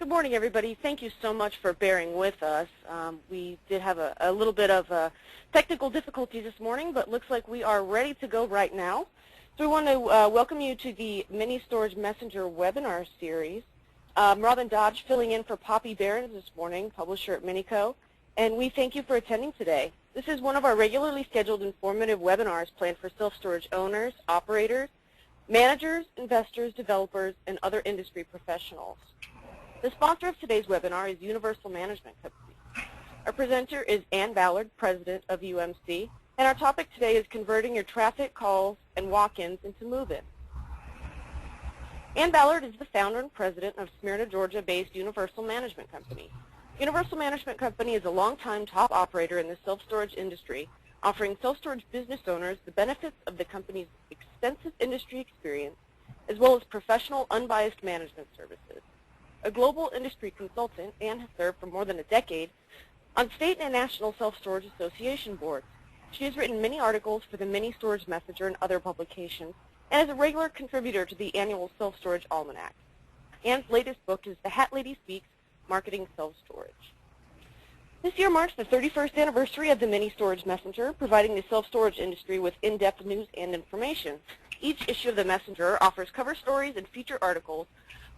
Good morning, everybody. Thank you so much for bearing with us. We did have a little bit of technical difficulties this morning, but looks like we are ready to go right now. So we want to welcome you to the Mini Storage Messenger webinar series. Robin Dodge filling in for Poppy Behrens this morning, publisher at Minico, and we thank you for attending today. This is one of our regularly scheduled informative webinars planned for self-storage owners, operators, managers, investors, developers, and other industry professionals. The sponsor of today's webinar is Universal Management Company. Our presenter is Ann Ballard, President of UMC, and our topic today is converting your traffic, calls, and walk-ins into move-ins. Ann Ballard is the founder and president of Smyrna, Georgia-based Universal Management Company. Universal Management Company is a longtime top operator in the self-storage industry, offering self-storage business owners the benefits of the company's extensive industry experience, as well as professional, unbiased management services. A global industry consultant, Ann has served for more than a decade on state and national self-storage association boards. She has written many articles for the Mini Storage Messenger and other publications, and is a regular contributor to the annual Self-Storage Almanac. Ann's latest book is The Hat Lady Speaks, Marketing Self-Storage. This year marks the 31st anniversary of the Mini Storage Messenger, providing the self-storage industry with in-depth news and information. Each issue of the Messenger offers cover stories and feature articles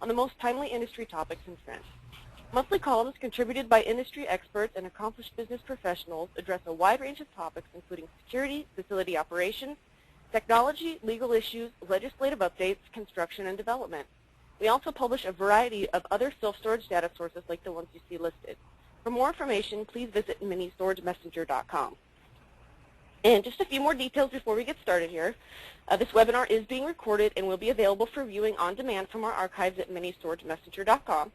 on the most timely industry topics and trends. Monthly columns contributed by industry experts and accomplished business professionals address a wide range of topics including security, facility operations, technology, legal issues, legislative updates, construction, and development. We also publish a variety of other self-storage data sources like the ones you see listed. For more information, please visit ministoragemessenger.com. And just a few more details before we get started here. This webinar is being recorded and will be available for viewing on demand from our archives at ministoragemessenger.com.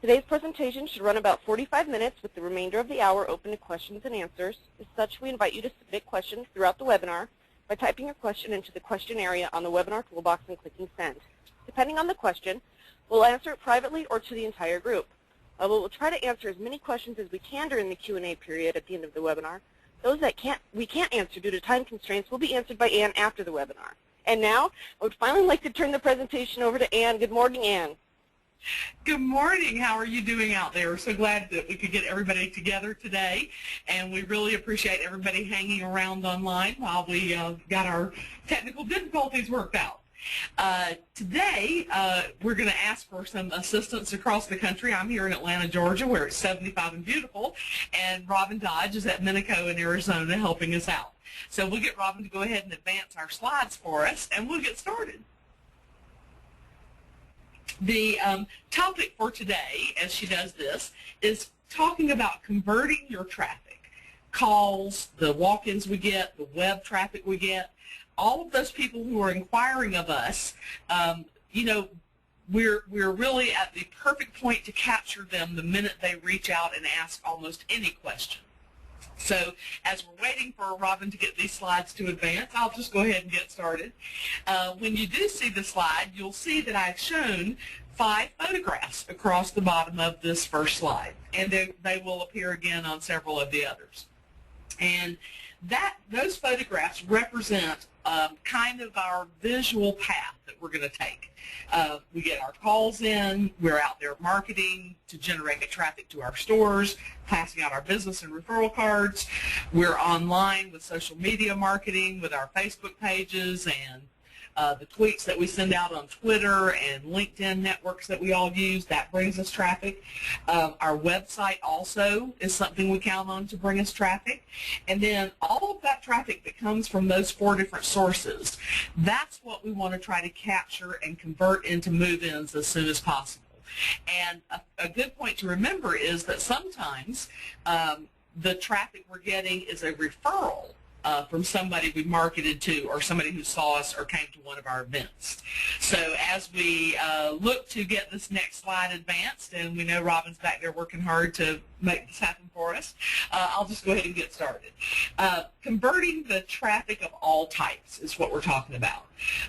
Today's presentation should run about 45 minutes with the remainder of the hour open to questions and answers. As such, we invite you to submit questions throughout the webinar by typing your question into the question area on the webinar toolbox and clicking send. Depending on the question, we'll answer it privately or to the entire group. We'll try to answer as many questions as we can during the Q&A period at the end of the webinar. Those that we can't answer due to time constraints will be answered by Ann after the webinar. And now, I would finally like to turn the presentation over to Ann. Good morning, Ann. Good morning. How are you doing out there? We're so glad that we could get everybody together today, and we really appreciate everybody hanging around online while we got our technical difficulties worked out. Today, we're going to ask for some assistance across the country. I'm here in Atlanta, Georgia, where it's 75 and beautiful, and Robin Dodge is at Minico in Arizona helping us out. So we'll get Robin to go ahead and advance our slides for us, and we'll get started. The topic for today, as she does this, is talking about converting your traffic. Calls, the walk-ins we get, the web traffic we get, all of those people who are inquiring of us, you know, we're really at the perfect point to capture them the minute they reach out and ask almost any question. So as we're waiting for Robin to get these slides to advance, I'll just go ahead and get started. When you do see the slide, you'll see that I've shown 5 photographs across the bottom of this first slide, and they will appear again on several of the others. And those photographs represent kind of our visual path that we're going to take. We get our calls in, we're out there marketing to generate traffic to our stores, passing out our business and referral cards. We're online with social media marketing with our Facebook pages and the tweets that we send out on Twitter and LinkedIn networks that we all use. That brings us traffic. Our website also is something we count on to bring us traffic. And then all of that traffic that comes from those 4 different sources, that's what we want to try to capture and convert into move-ins as soon as possible. And a good point to remember is that sometimes the traffic we're getting is a referral from somebody we marketed to or somebody who saw us or came to one of our events. So as we look to get this next slide advanced, and we know Robin's back there working hard to make this happen for us, I'll just go ahead and get started. Converting the traffic of all types is what we're talking about.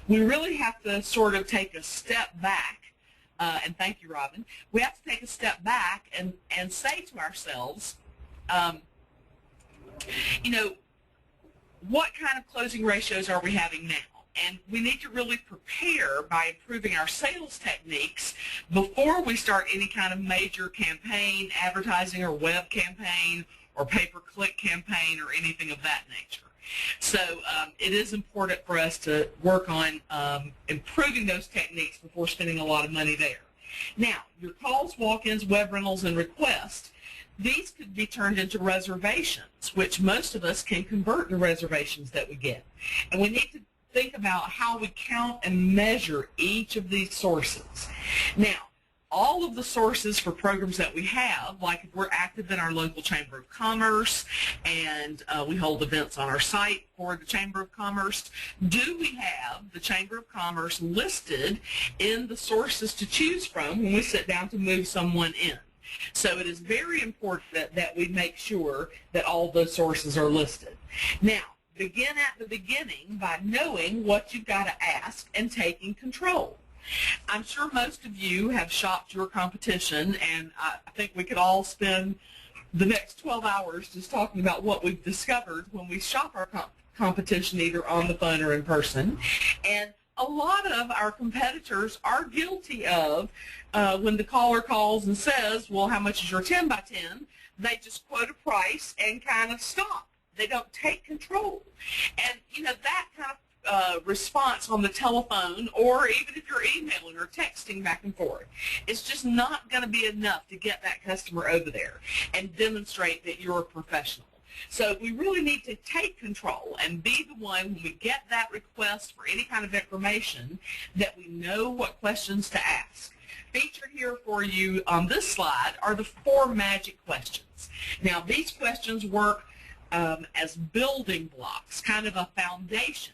We really have to sort of take a step back, and thank you, Robin. We have to take a step back and say to ourselves, you know, what kind of closing ratios are we having now? And we need to really prepare by improving our sales techniques before we start any kind of major campaign, advertising or web campaign or pay-per-click campaign or anything of that nature. So it is important for us to work on improving those techniques before spending a lot of money there. Now, your calls, walk-ins, web rentals, and requests, these could be turned into reservations, which most of us can convert into reservations that we get. And we need to think about how we count and measure each of these sources. Now, all of the sources for programs that we have, like if we're active in our local Chamber of Commerce and we hold events on our site for the Chamber of Commerce, do we have the Chamber of Commerce listed in the sources to choose from when we sit down to move someone in? So it is very important that we make sure that all those sources are listed. Now, begin at the beginning by knowing what you've got to ask and taking control. I'm sure most of you have shopped your competition, and I think we could all spend the next 12 hours just talking about what we've discovered when we shop our competition either on the phone or in person. And a lot of our competitors are guilty of when the caller calls and says, well, how much is your 10 by 10? They just quote a price and kind of stop. They don't take control. And, you know, that kind of response on the telephone, or even if you're emailing or texting back and forth, it's just not going to be enough to get that customer over there and demonstrate that you're a professional. So we really need to take control and be the one when we get that request for any kind of information that we know what questions to ask. Featured here for you on this slide are the 4 magic questions. Now, these questions work as building blocks, kind of a foundation,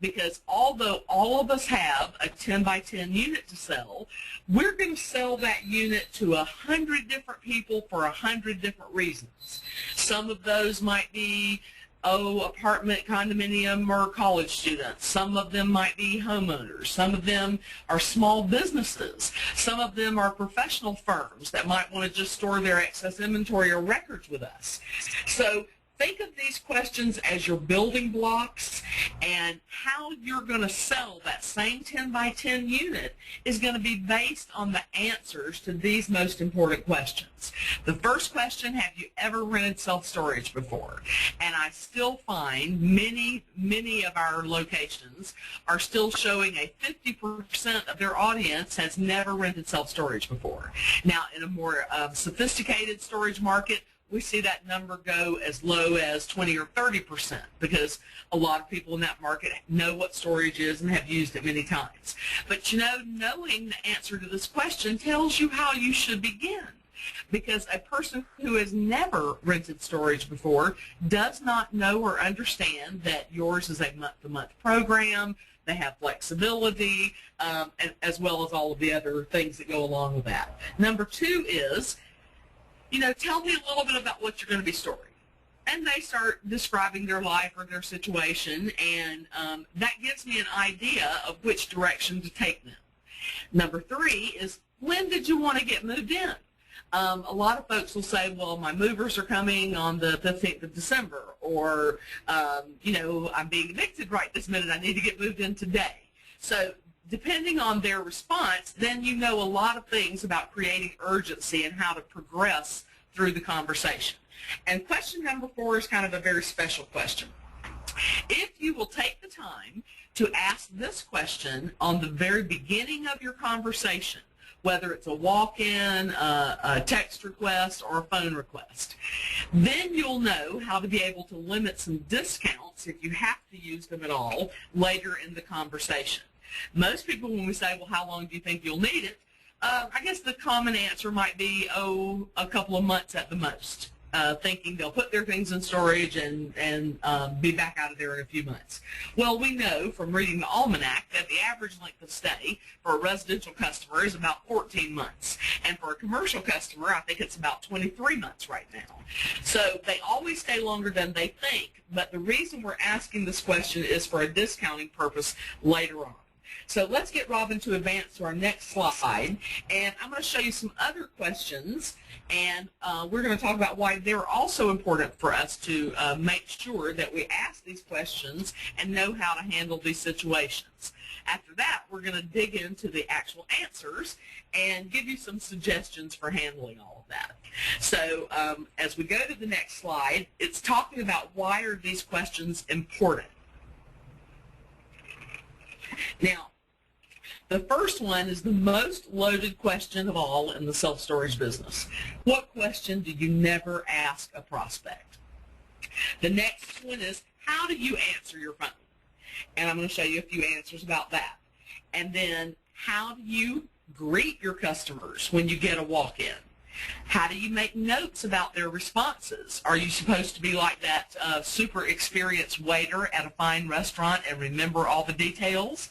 because although all of us have a 10 by 10 unit to sell, we're going to sell that unit to 100 different people for 100 different reasons. Some of those might be, apartment, condominium, or college students. Some of them might be homeowners. Some of them are small businesses. Some of them are professional firms that might want to just store their excess inventory or records with us. So think of these questions as your building blocks, and how you're going to sell that same 10 by 10 unit is going to be based on the answers to these most important questions. The first question, have you ever rented self-storage before? And I still find many of our locations are still showing a 50% of their audience has never rented self-storage before. Now, in a more sophisticated storage market, we see that number go as low as 20 or 30%, because a lot of people in that market know what storage is and have used it many times. But you know, knowing the answer to this question tells you how you should begin, because a person who has never rented storage before does not know or understand that yours is a month-to-month program. They have flexibility, and as well as all of the other things that go along with that. Number 2 is, you know, tell me a little bit about what you're going to be storing. And they start describing their life or their situation, and that gives me an idea of which direction to take them. Number 3 is, when did you want to get moved in? A lot of folks will say, well, my movers are coming on the 15th of December, or, you know, I'm being evicted right this minute, I need to get moved in today. So depending on their response, then you know a lot of things about creating urgency and how to progress through the conversation. And question number 4 is kind of a very special question. If you will take the time to ask this question on the very beginning of your conversation, whether it's a walk-in, a text request, or a phone request, then you'll know how to be able to limit some discounts, if you have to use them at all, later in the conversation. Most people, when we say, well, how long do you think you'll need it, I guess the common answer might be, a couple of months at the most, thinking they'll put their things in storage and be back out of there in a few months. Well, we know from reading the almanac that the average length of stay for a residential customer is about 14 months. And for a commercial customer, I think it's about 23 months right now. So they always stay longer than they think, but the reason we're asking this question is for a discounting purpose later on. So let's get Robin to advance to our next slide, and I'm going to show you some other questions, and we're going to talk about why they're also important for us to make sure that we ask these questions and know how to handle these situations. After that, we're going to dig into the actual answers and give you some suggestions for handling all of that. So as we go to the next slide, it's talking about why are these questions important. Now, the first one is the most loaded question of all in the self-storage business. What question do you never ask a prospect? The next one is, how do you answer your phone? And I'm going to show you a few answers about that. And then, how do you greet your customers when you get a walk-in? How do you make notes about their responses? Are you supposed to be like that super experienced waiter at a fine restaurant and remember all the details?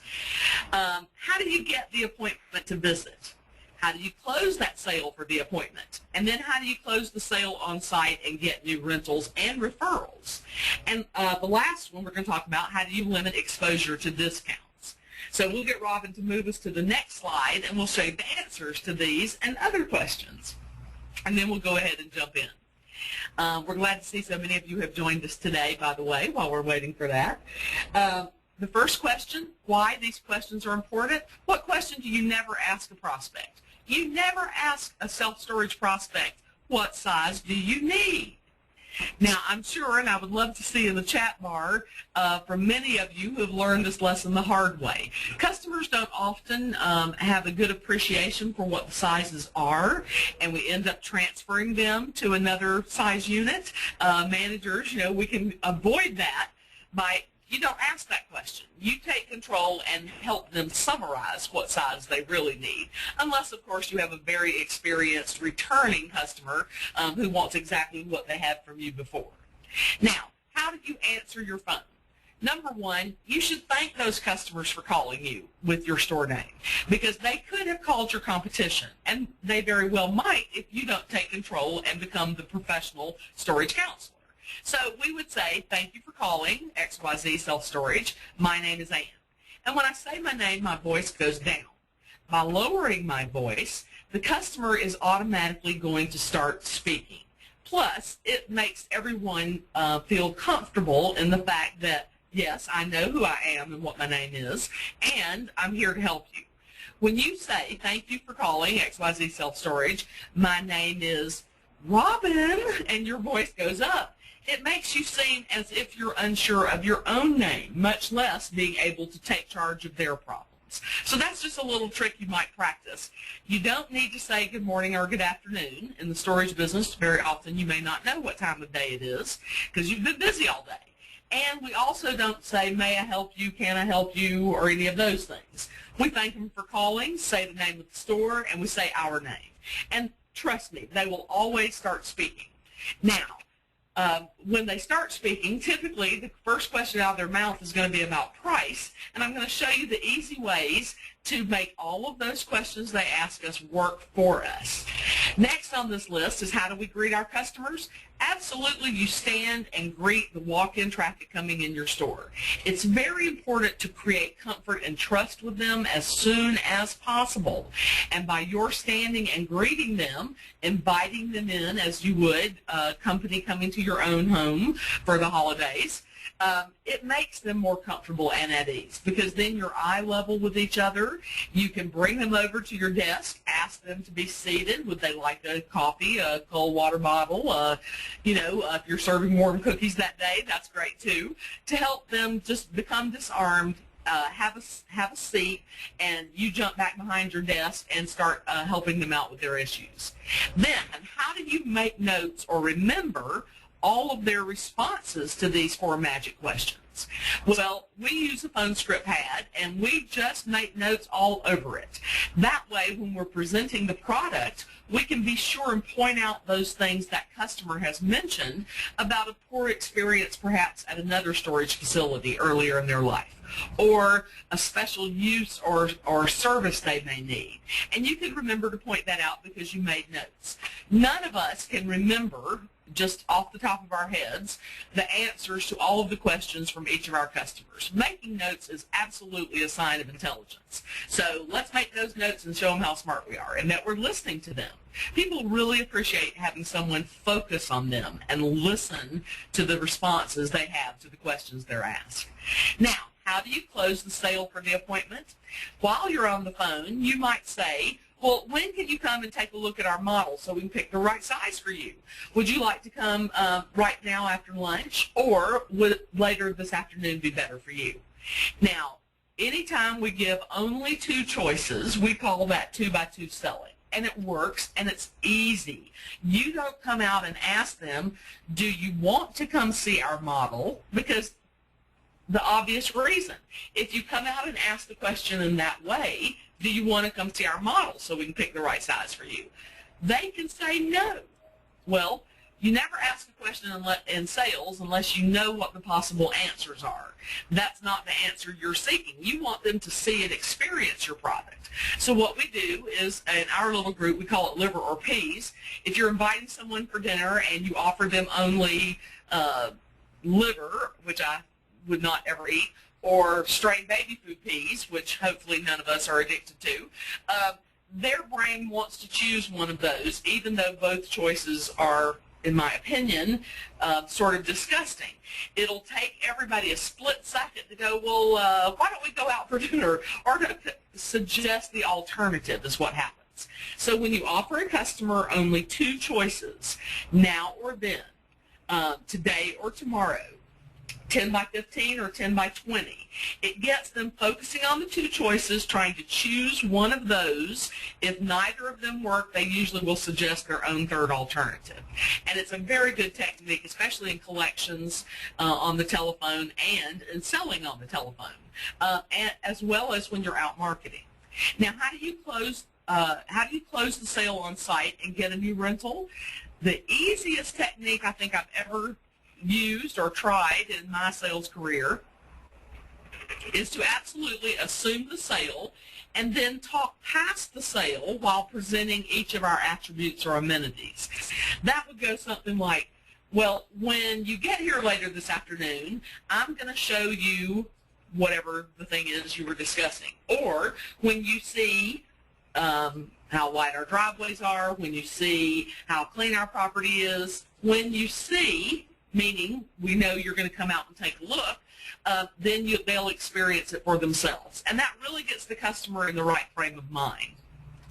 How do you get the appointment to visit? How do you close that sale for the appointment? And then how do you close the sale on site and get new rentals and referrals? And the last one we're going to talk about, how do you limit exposure to discounts? So we'll get Robin to move us to the next slide, and we'll show you the answers to these and other questions. And then we'll go ahead and jump in. We're glad to see so many of you have joined us today, by the way, while we're waiting for that. The first question, why these questions are important. What question do you never ask a prospect? You never ask a self-storage prospect, what size do you need? Now, I'm sure, and I would love to see in the chat bar from many of you who have learned this lesson the hard way. Customers don't often have a good appreciation for what the sizes are, and we end up transferring them to another size unit. Managers, we can avoid that by, you don't ask that question. You take control and help them summarize what size they really need, unless, of course, you have a very experienced returning customer who wants exactly what they had from you before. Now, how do you answer your phone? Number one, you should thank those customers for calling you with your store name, because they could have called your competition, and they very well might if you don't take control and become the professional storage counselor. So we would say, thank you for calling XYZ Self-Storage. My name is Ann. And when I say my name, my voice goes down. By lowering my voice, the customer is automatically going to start speaking. Plus, it makes everyone feel comfortable in the fact that, yes, I know who I am and what my name is, and I'm here to help you. When you say, thank you for calling XYZ Self-Storage, my name is Robin, and your voice goes up, it makes you seem as if you're unsure of your own name, much less being able to take charge of their problems. So that's just a little trick you might practice. You don't need to say good morning or good afternoon. In the storage business, very often you may not know what time of day it is because you've been busy all day. And we also don't say, may I help you, can I help you, or any of those things. We thank them for calling, say the name of the store, and we say our name. And trust me, they will always start speaking. Now, when they start speaking, typically the first question out of their mouth is going to be about price, and I'm going to show you the easy ways to make all of those questions they ask us work for us. Next on this list is, how do we greet our customers? Absolutely, you stand and greet the walk-in traffic coming in your store. It's very important to create comfort and trust with them as soon as possible. And by your standing and greeting them, inviting them in as you would a company coming to your own home for the holidays, it makes them more comfortable and at ease, because then you're eye level with each other. You can bring them over to your desk, ask them to be seated. Would they like a coffee, a cold water bottle? If you're serving warm cookies that day, that's great too, to help them just become disarmed. Have a seat, and you jump back behind your desk and start helping them out with their issues. Then, how do you make notes or remember all of their responses to these 4 magic questions? Well, we use a phone script pad, and we just make notes all over it. That way, when we're presenting the product, we can be sure and point out those things that customer has mentioned about a poor experience perhaps at another storage facility earlier in their life, or a special use or service they may need. And you can remember to point that out because you made notes. None of us can remember just off the top of our heads, the answers to all of the questions from each of our customers. Making notes is absolutely a sign of intelligence. So let's make those notes and show them how smart we are and that we're listening to them. People really appreciate having someone focus on them and listen to the responses they have to the questions they're asked. Now, how do you close the sale for the appointment? While you're on the phone, you might say, well, when can you come and take a look at our model so we can pick the right size for you? Would you like to come right now after lunch, or would later this afternoon be better for you? Now, anytime we give only 2 choices, we call that 2x2 selling. And it works, and it's easy. You don't come out and ask them, do you want to come see our model? Because the obvious reason. If you come out and ask the question in that way, do you want to come see our model so we can pick the right size for you? They can say no. Well, you never ask a question in sales unless you know what the possible answers are. That's not the answer you're seeking. You want them to see and experience your product. So what we do is, in our little group, we call it liver or peas. If you're inviting someone for dinner and you offer them only liver, which I would not ever eat, or strained baby food peas, which hopefully none of us are addicted to, their brain wants to choose one of those, even though both choices are, in my opinion, sort of disgusting. It'll take everybody a split second to go, well, why don't we go out for dinner, or to suggest the alternative is what happens. So when you offer a customer only 2 choices, now or then, today or tomorrow, 10 by 15 or 10 by 20. It gets them focusing on the 2 choices, trying to choose one of those. If neither of them work, they usually will suggest their own third alternative. And it's a very good technique, especially in collections on the telephone and in selling on the telephone, and as well as when you're out marketing. Now, how do you close the sale on site and get a new rental? The easiest technique I think I've ever used or tried in my sales career is to absolutely assume the sale and then talk past the sale while presenting each of our attributes or amenities. That would go something like, well, when you get here later this afternoon, I'm going to show you whatever the thing is you were discussing. Or when you see how wide our driveways are, when you see how clean our property is, when you see, meaning we know you're going to come out and take a look, then they'll experience it for themselves. And that really gets the customer in the right frame of mind.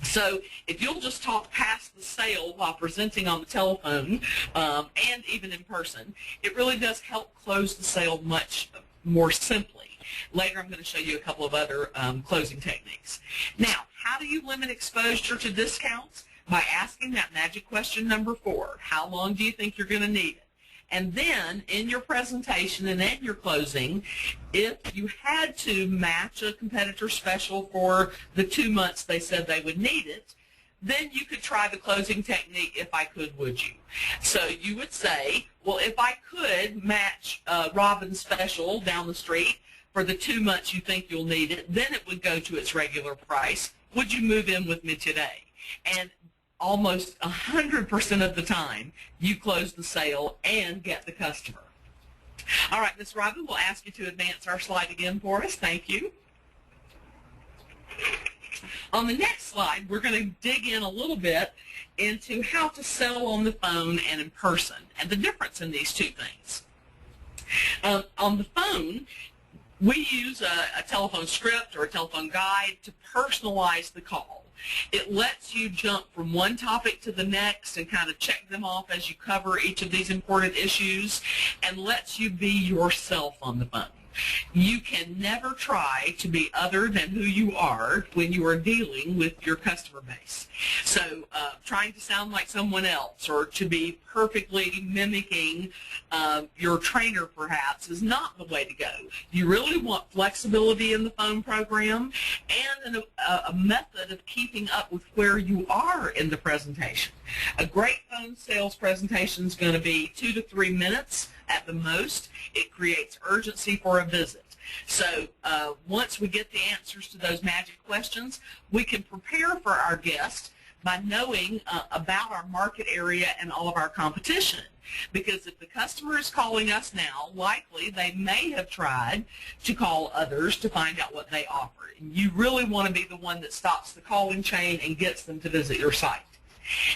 So if you'll just talk past the sale while presenting on the telephone and even in person, it really does help close the sale much more simply. Later I'm going to show you a couple of other closing techniques. Now, how do you limit exposure to discounts? By asking that magic question number 4. How long do you think you're going to need it? And then in your presentation and in your closing, if you had to match a competitor special for the 2 months they said they would need it, then you could try the closing technique, if I could, would you? So you would say, well, if I could match Robin's special down the street for the 2 months you think you'll need it, then it would go to its regular price. Would you move in with me today? And almost 100% of the time, you close the sale and get the customer. All right, Ms. Robin, we'll ask you to advance our slide again for us. Thank you. On the next slide, we're going to dig in a little bit into how to sell on the phone and in person, and the difference in these 2 things. On the phone, we use a telephone script or a telephone guide to personalize the call. It lets you jump from one topic to the next and kind of check them off as you cover each of these important issues, and lets you be yourself on the phone. You can never try to be other than who you are when you are dealing with your customer base. So trying to sound like someone else or to be perfectly mimicking your trainer perhaps is not the way to go. You really want flexibility in the phone program and a method of keeping up with where you are in the presentation. A great phone sales presentation is going to be 2 to 3 minutes at the most. It creates urgency for a visit. So once we get the answers to those magic questions, we can prepare for our guest by knowing about our market area and all of our competition. Because if the customer is calling us now, likely they may have tried to call others to find out what they offer. And you really want to be the one that stops the calling chain and gets them to visit your site.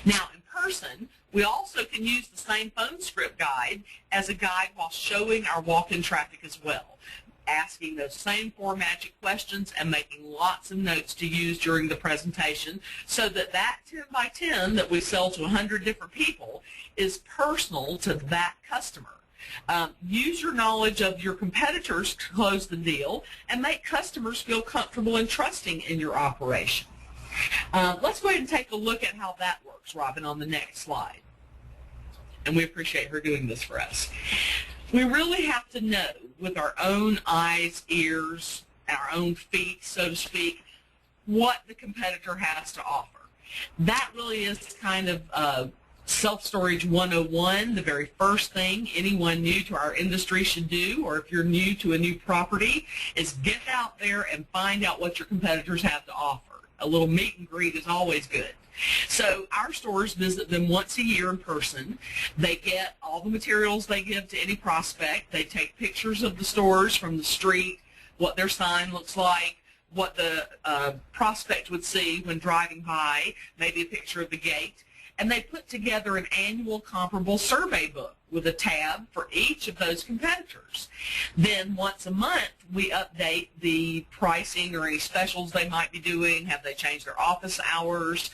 Now, in person, we also can use the same phone script guide as a guide while showing our walk-in traffic as well, asking those same 4 magic questions and making lots of notes to use during the presentation so that that 10 by 10 that we sell to 100 different people is personal to that customer. Use your knowledge of your competitors to close the deal and make customers feel comfortable and trusting in your operation. Let's go ahead and take a look at how that works, Robin, on the next slide. And we appreciate her doing this for us. We really have to know with our own eyes, ears, our own feet, so to speak, what the competitor has to offer. That really is kind of self-storage 101, the very first thing anyone new to our industry should do, or if you're new to a new property, is get out there and find out what your competitors have to offer. A little meet and greet is always good. So our stores visit them once a year in person. They get all the materials they give to any prospect. They take pictures of the stores from the street, what their sign looks like, what the prospect would see when driving by, maybe a picture of the gate. And they put together an annual comparable survey book with a tab for each of those competitors. Then once a month, we update the pricing or any specials they might be doing. Have they changed their office hours?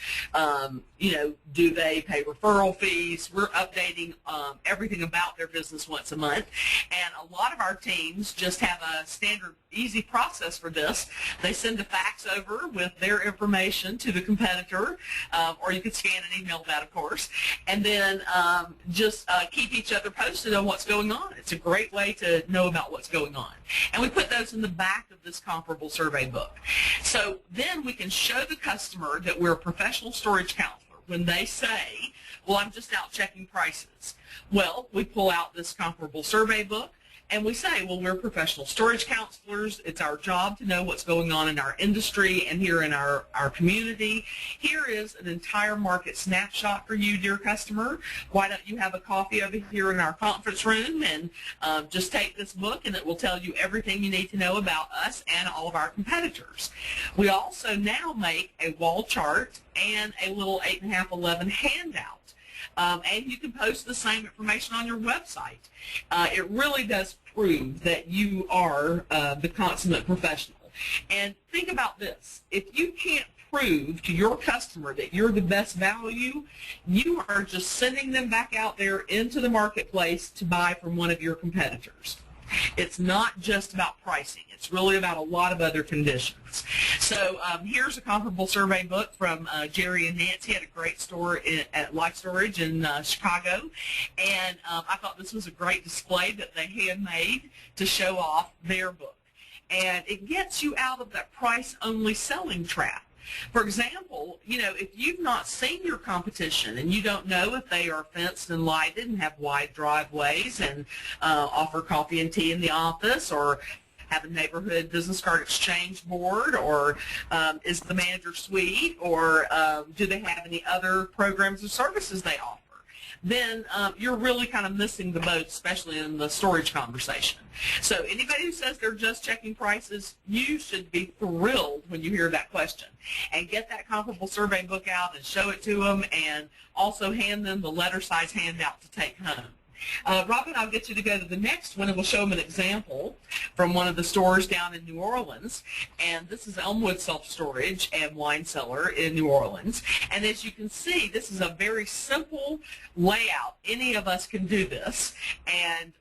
Do they pay referral fees? We're updating everything about their business once a month. And a lot of our teams just have a standard, easy process for this. They send a fax over with their information to the competitor, or you could scan and email that, of course, and then just keep each other posted on what's going on. It's a great way to know about what's going on. And we put those in the back of this comparable survey book. So then we can show the customer that we're a professional storage counselor when they say, well, I'm just out checking prices. Well, we pull out this comparable survey book and we say, well, we're professional storage counselors. It's our job to know what's going on in our industry and here in our community. Here is an entire market snapshot for you, dear customer. Why don't you have a coffee over here in our conference room and just take this book, and it will tell you everything you need to know about us and all of our competitors. We also now make a wall chart and a little 8.5-11 handout. And you can post the same information on your website. It really does prove that you are the consummate professional. And think about this. If you can't prove to your customer that you're the best value, you are just sending them back out there into the marketplace to buy from one of your competitors. It's not just about pricing. It's really about a lot of other conditions. So here's a comparable survey book from Jerry and Nancy at a great store at Life Storage in Chicago. And I thought this was a great display that they handmade to show off their book. And it gets you out of that price-only selling trap. For example, if you've not seen your competition and you don't know if they are fenced and lighted and have wide driveways and offer coffee and tea in the office, or have a neighborhood business card exchange board, or is the manager suite, or do they have any other programs or services they offer, then you're really kind of missing the boat, especially in the storage conversation. So anybody who says they're just checking prices, you should be thrilled when you hear that question. And get that comparable survey book out and show it to them, and also hand them the letter size handout to take home. Robin, I'll get you to go to the next one, and we'll show them an example from one of the stores down in New Orleans. And this is Elmwood Self-Storage and Wine Cellar in New Orleans. And as you can see, this is a very simple layout. Any of us can do this. And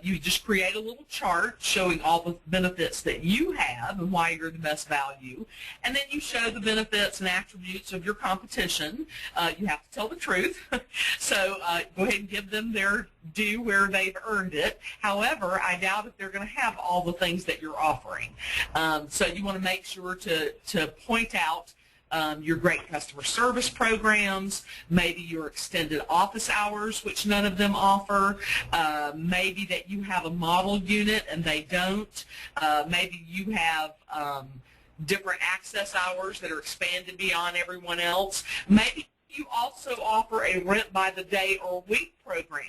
you just create a little chart showing all the benefits that you have and why you're the best value. And then you show the benefits and attributes of your competition. You have to tell the truth. So go ahead and give them their due where they've earned it. However, I doubt if they're going to have all the things that you're offering. So you want to make sure to point out your great customer service programs, maybe your extended office hours, which none of them offer, maybe that you have a model unit and they don't, maybe you have different access hours that are expanded beyond everyone else. Maybe you also offer a rent by the day or week program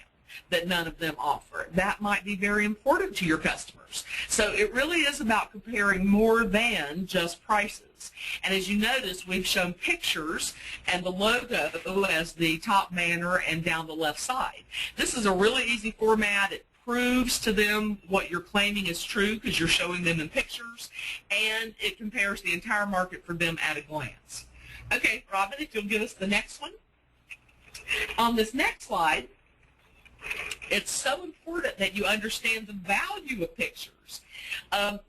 that none of them offer. That might be very important to your customers. So it really is about comparing more than just prices. And as you notice, we've shown pictures and the logo as the top banner and down the left side. This is a really easy format. It proves to them what you're claiming is true because you're showing them in pictures, and it compares the entire market for them at a glance. Okay, Robin, if you'll give us the next one. On this next slide, it's so important that you understand the value of pictures.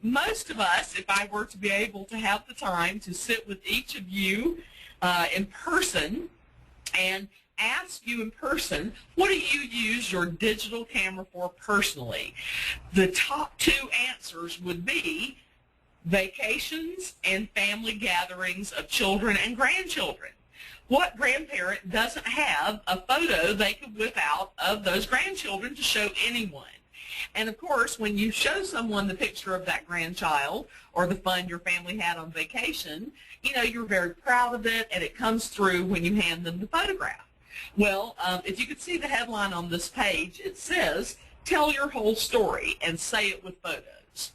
Most of us, if I were to be able to have the time to sit with each of you in person and ask you in person, what do you use your digital camera for personally? The top two answers would be vacations and family gatherings of children and grandchildren. What grandparent doesn't have a photo they could whip out of those grandchildren to show anyone? And of course, when you show someone the picture of that grandchild or the fun your family had on vacation, you know, you're very proud of it, and it comes through when you hand them the photograph. Well, if you could see the headline on this page, it says, "Tell your whole story and say it with photos."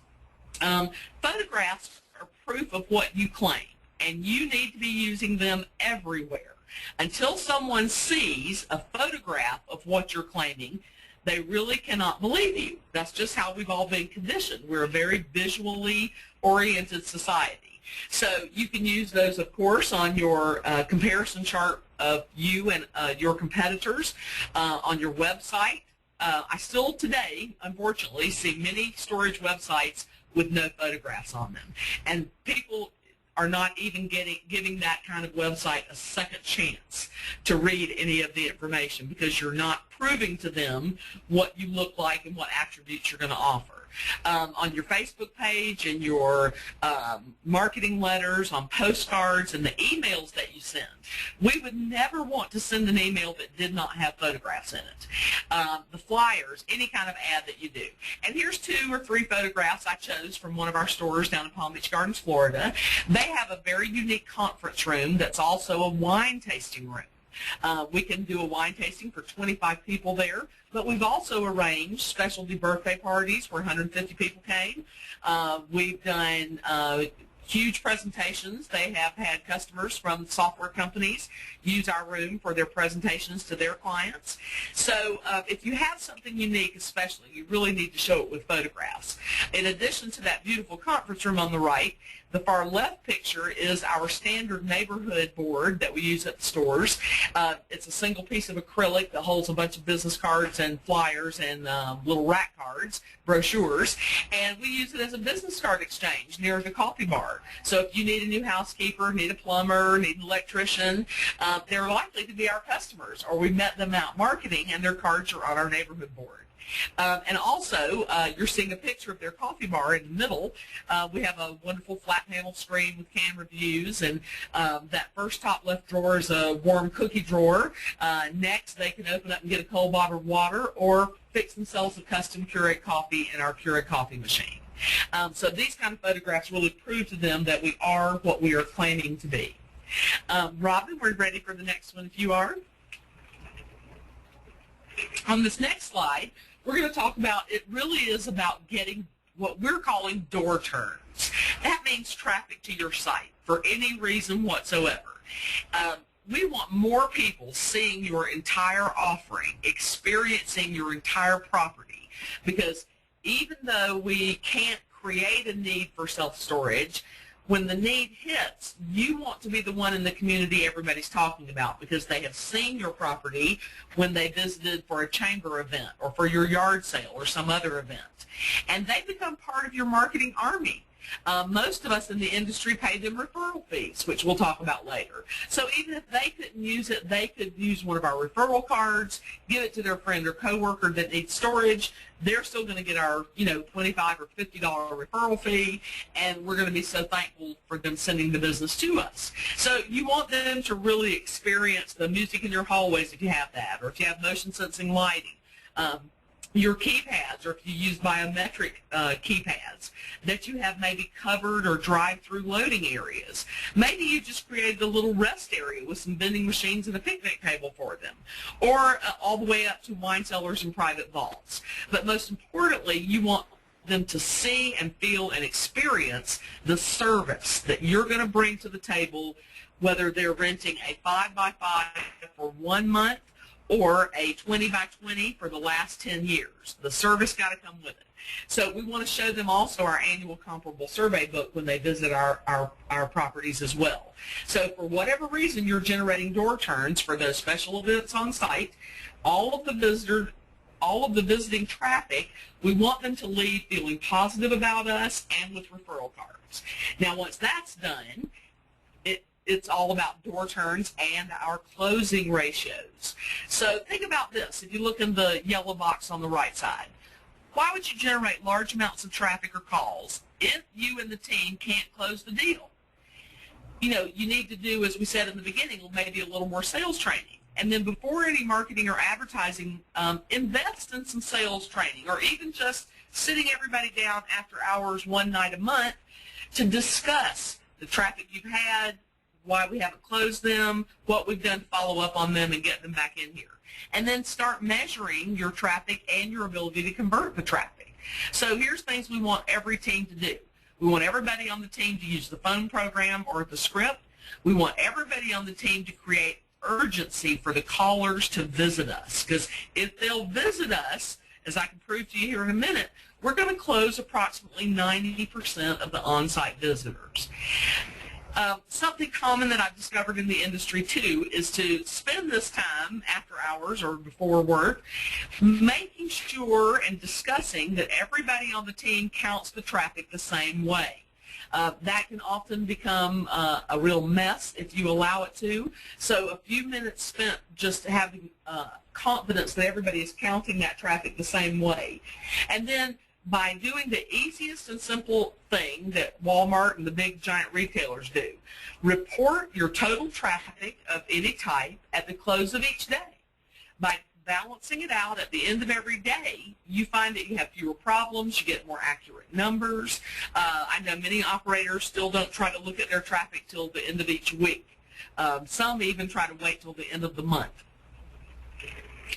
Photographs are proof of what you claim, and you need to be using them everywhere. Until someone sees a photograph of what you're claiming, they really cannot believe you. That's just how we've all been conditioned. We're a very visually oriented society. So you can use those, of course, on your comparison chart of you and your competitors on your website. I still today, unfortunately, see many storage websites with no photographs on them. And people are not even giving that kind of website a second chance to read any of the information because you're not proving to them what you look like and what attributes you're going to offer. On your Facebook page and your marketing letters, on postcards and the emails that you send, we would never want to send an email that did not have photographs in it. The flyers, any kind of ad that you do. And here's 2 or 3 photographs I chose from one of our stores down in Palm Beach Gardens, Florida. They have a very unique conference room that's also a wine tasting room. We can do a wine tasting for 25 people there, but we've also arranged specialty birthday parties where 150 people came. We've done huge presentations. They have had customers from software companies use our room for their presentations to their clients. So if you have something unique especially, you really need to show it with photographs. In addition to that beautiful conference room on the right, the far left picture is our standard neighborhood board that we use at the stores. It's a single piece of acrylic that holds a bunch of business cards and flyers and little rack cards, brochures, and we use it as a business card exchange near the coffee bar. So if you need a new housekeeper, need a plumber, need an electrician, they're likely to be our customers, or we met them out marketing and their cards are on our neighborhood board. And also, you're seeing a picture of their coffee bar in the middle. We have a wonderful flat panel screen with camera views, and that first top left drawer is a warm cookie drawer. Next, they can open up and get a cold bottled water or fix themselves a custom Keurig coffee in our Keurig coffee machine. So these kind of photographs really prove to them that we are what we are claiming to be. Robin, we're ready for the next one if you are. On this next slide, we're going to talk about, it really is about getting what we're calling door turns. That means traffic to your site for any reason whatsoever. We want more people seeing your entire offering, experiencing your entire property, because even though we can't create a need for self-storage, when the need hits, you want to be the one in the community everybody's talking about because they have seen your property when they visited for a chamber event or for your yard sale or some other event. And they become part of your marketing army. Most of us in the industry pay them referral fees, which we'll talk about later. So even if they couldn't use it, they could use one of our referral cards, give it to their friend or coworker that needs storage. They're still going to get our, $25 or $50 referral fee, and we're going to be so thankful for them sending the business to us. So you want them to really experience the music in your hallways if you have that, or if you have motion sensing lighting. your keypads, or if you use biometric keypads, that you have maybe covered or drive-through loading areas. Maybe you just created a little rest area with some vending machines and a picnic table for them, or all the way up to wine cellars and private vaults. But most importantly, you want them to see and feel and experience the service that you're going to bring to the table, whether they're renting a 5x5 for 1 month or a 20x20 for the last 10 years. The service got to come with it. So we want to show them also our annual comparable survey book when they visit our properties as well. So for whatever reason you're generating door turns for those special events on site, all of the visiting traffic, we want them to leave feeling positive about us and with referral cards. Now once that's done, it's all about door turns and our closing ratios. So think about this. If you look in the yellow box on the right side, why would you generate large amounts of traffic or calls if you and the team can't close the deal? You know, you need to do, as we said in the beginning, maybe a little more sales training. And then before any marketing or advertising, invest in some sales training, or even just sitting everybody down after hours one night a month to discuss the traffic you've had, why we haven't closed them, what we've done to follow up on them and get them back in here. And then start measuring your traffic and your ability to convert the traffic. So here's things we want every team to do. We want everybody on the team to use the phone program or the script. We want everybody on the team to create urgency for the callers to visit us, because if they'll visit us, as I can prove to you here in a minute, we're going to close approximately 90% of the on-site visitors. Something common that I've discovered in the industry too is to spend this time after hours or before work making sure and discussing that everybody on the team counts the traffic the same way. That can often become a real mess if you allow it to. So a few minutes spent just having confidence that everybody is counting that traffic the same way. And then by doing the easiest and simple thing that Walmart and the big giant retailers do, report your total traffic of any type at the close of each day. By balancing it out at the end of every day, you find that you have fewer problems, you get more accurate numbers. I know many operators still don't try to look at their traffic till the end of each week. Some even try to wait till the end of the month.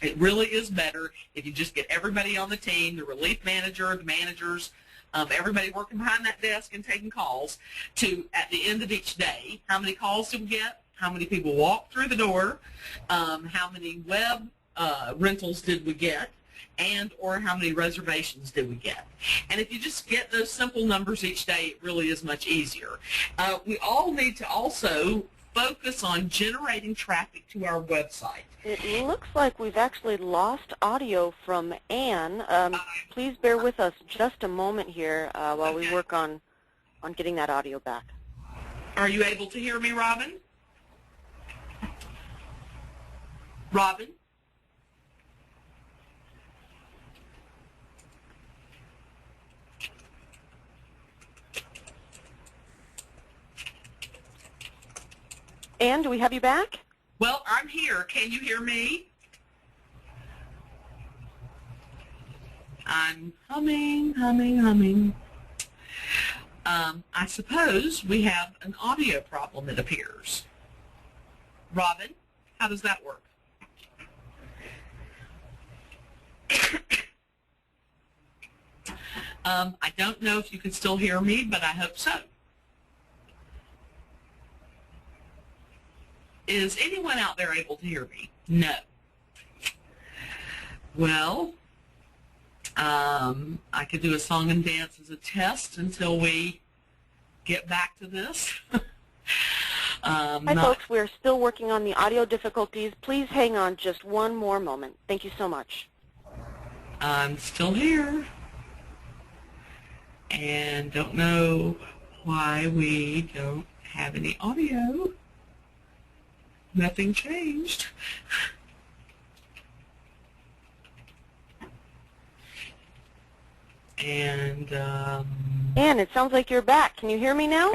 It really is better if you just get everybody on the team, the relief manager, the managers, everybody working behind that desk and taking calls, to, at the end of each day, how many calls did we get, how many people walked through the door, how many web rentals did we get, and or how many reservations did we get. And if you just get those simple numbers each day, it really is much easier. We all need to also focus on generating traffic to our website. It looks like we've actually lost audio from Ann. Please bear with us just a moment here while we work on getting that audio back. Are you able to hear me, Robin? Robin? Ann, do we have you back? Well, I'm here. Can you hear me? I'm humming. I suppose we have an audio problem, it appears. Robin, how does that work? I don't know if you can still hear me, but I hope so. Is anyone out there able to hear me? No. Well, I could do a song and dance as a test until we get back to this. Hi, folks. We're still working on the audio difficulties. Please hang on just one more moment. Thank you so much. I'm still here. And don't know why we don't have any audio. Nothing changed. And Ann, it sounds like you're back. Can you hear me now?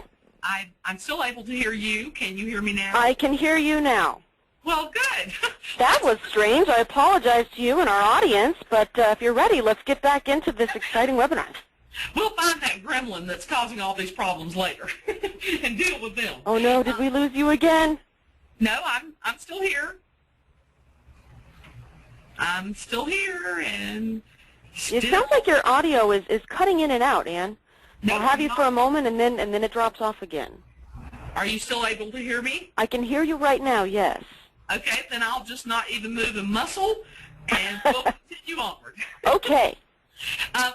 I'm still able to hear you. Can you hear me now? I can hear you now. Well, good. That was strange. I apologize to you and our audience, but if you're ready, let's get back into this exciting webinar. We'll find that gremlin that's causing all these problems later and deal with them. Oh no, did we lose you again? No, I'm still here. I'm still here, and It sounds like your audio is cutting in and out, Ann. No, I'll have you for a moment, and then it drops off again. Are you still able to hear me? I can hear you right now, yes. Okay, then I'll just not even move a muscle, and we'll continue onward. Okay.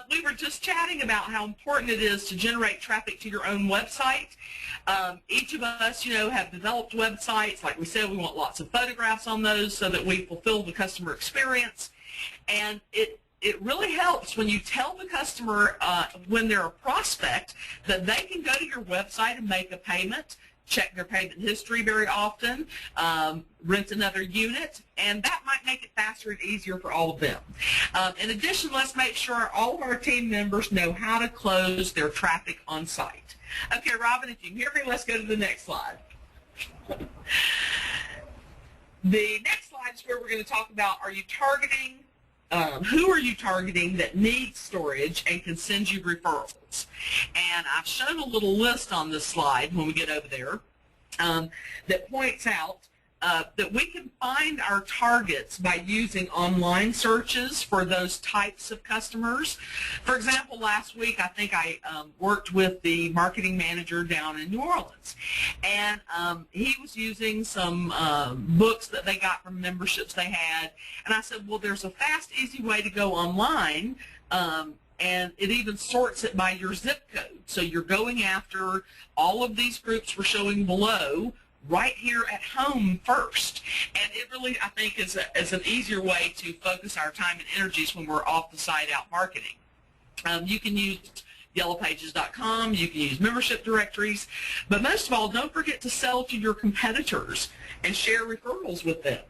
We were just chatting about how important it is to generate traffic to your own website. Each of us, have developed websites. Like we said, we want lots of photographs on those so that we fulfill the customer experience. And it really helps when you tell the customer when they're a prospect that they can go to your website and make a payment, check their payment history very often, rent another unit, and that might make it faster and easier for all of them. In addition, let's make sure all of our team members know how to close their traffic on site. Okay, Robin, if you can hear me, let's go to the next slide. The next slide is where we're going to talk about, are you targeting who are you targeting that needs storage and can send you referrals? And I've shown a little list on this slide when we get over there that points out that we can find our targets by using online searches for those types of customers. For example, last week I think I worked with the marketing manager down in New Orleans, and he was using some books that they got from memberships they had, and I said, well, there's a fast, easy way to go online, and it even sorts it by your zip code. So you're going after all of these groups we're showing below right here at home first. And it really, I think, is an easier way to focus our time and energies when we're off the site out marketing. You can use yellowpages.com, you can use membership directories, but most of all, don't forget to sell to your competitors and share referrals with them.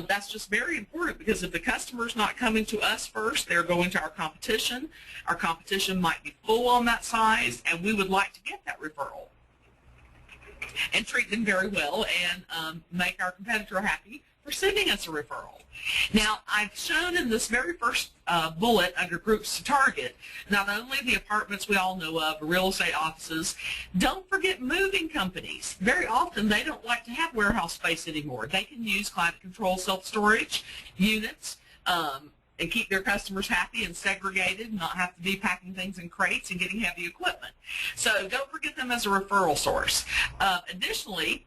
That's just very important, because if the customer's not coming to us first, they're going to our competition. Our competition might be full on that size, and we would like to get that referral and treat them very well and make our competitor happy for sending us a referral. Now, I've shown in this very first bullet under groups to target not only the apartments we all know of, real estate offices, don't forget moving companies. Very often they don't like to have warehouse space anymore. They can use climate control self-storage units and keep their customers happy and segregated, not have to be packing things in crates and getting heavy equipment. So don't forget them as a referral source. Additionally,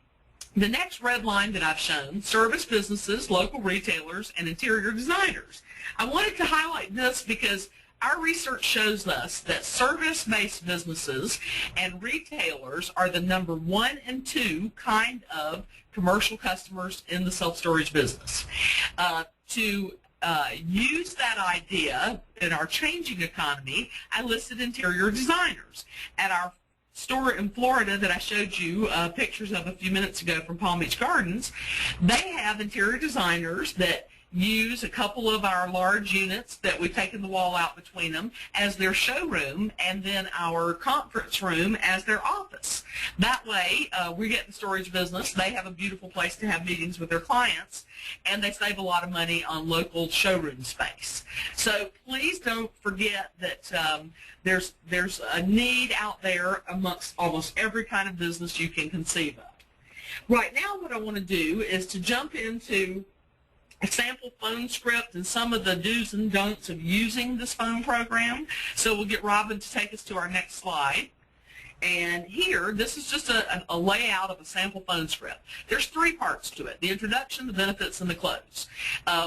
the next red line that I've shown, service businesses, local retailers, and interior designers. I wanted to highlight this because our research shows us that service-based businesses and retailers are the number 1 and 2 kind of commercial customers in the self-storage business. To use that idea in our changing economy, I listed interior designers. At our store in Florida that I showed you pictures of a few minutes ago from Palm Beach Gardens, they have interior designers that use a couple of our large units that we've taken the wall out between them as their showroom, and then our conference room as their office. That way, we get the storage business. They have a beautiful place to have meetings with their clients, and they save a lot of money on local showroom space. So please don't forget that there's a need out there amongst almost every kind of business you can conceive of. Right now, what I want to do is to jump into a sample phone script and some of the do's and don'ts of using this phone program. So we'll get Robin to take us to our next slide. And here, this is just a layout of a sample phone script. There's 3 parts to it: the introduction, the benefits, and the close.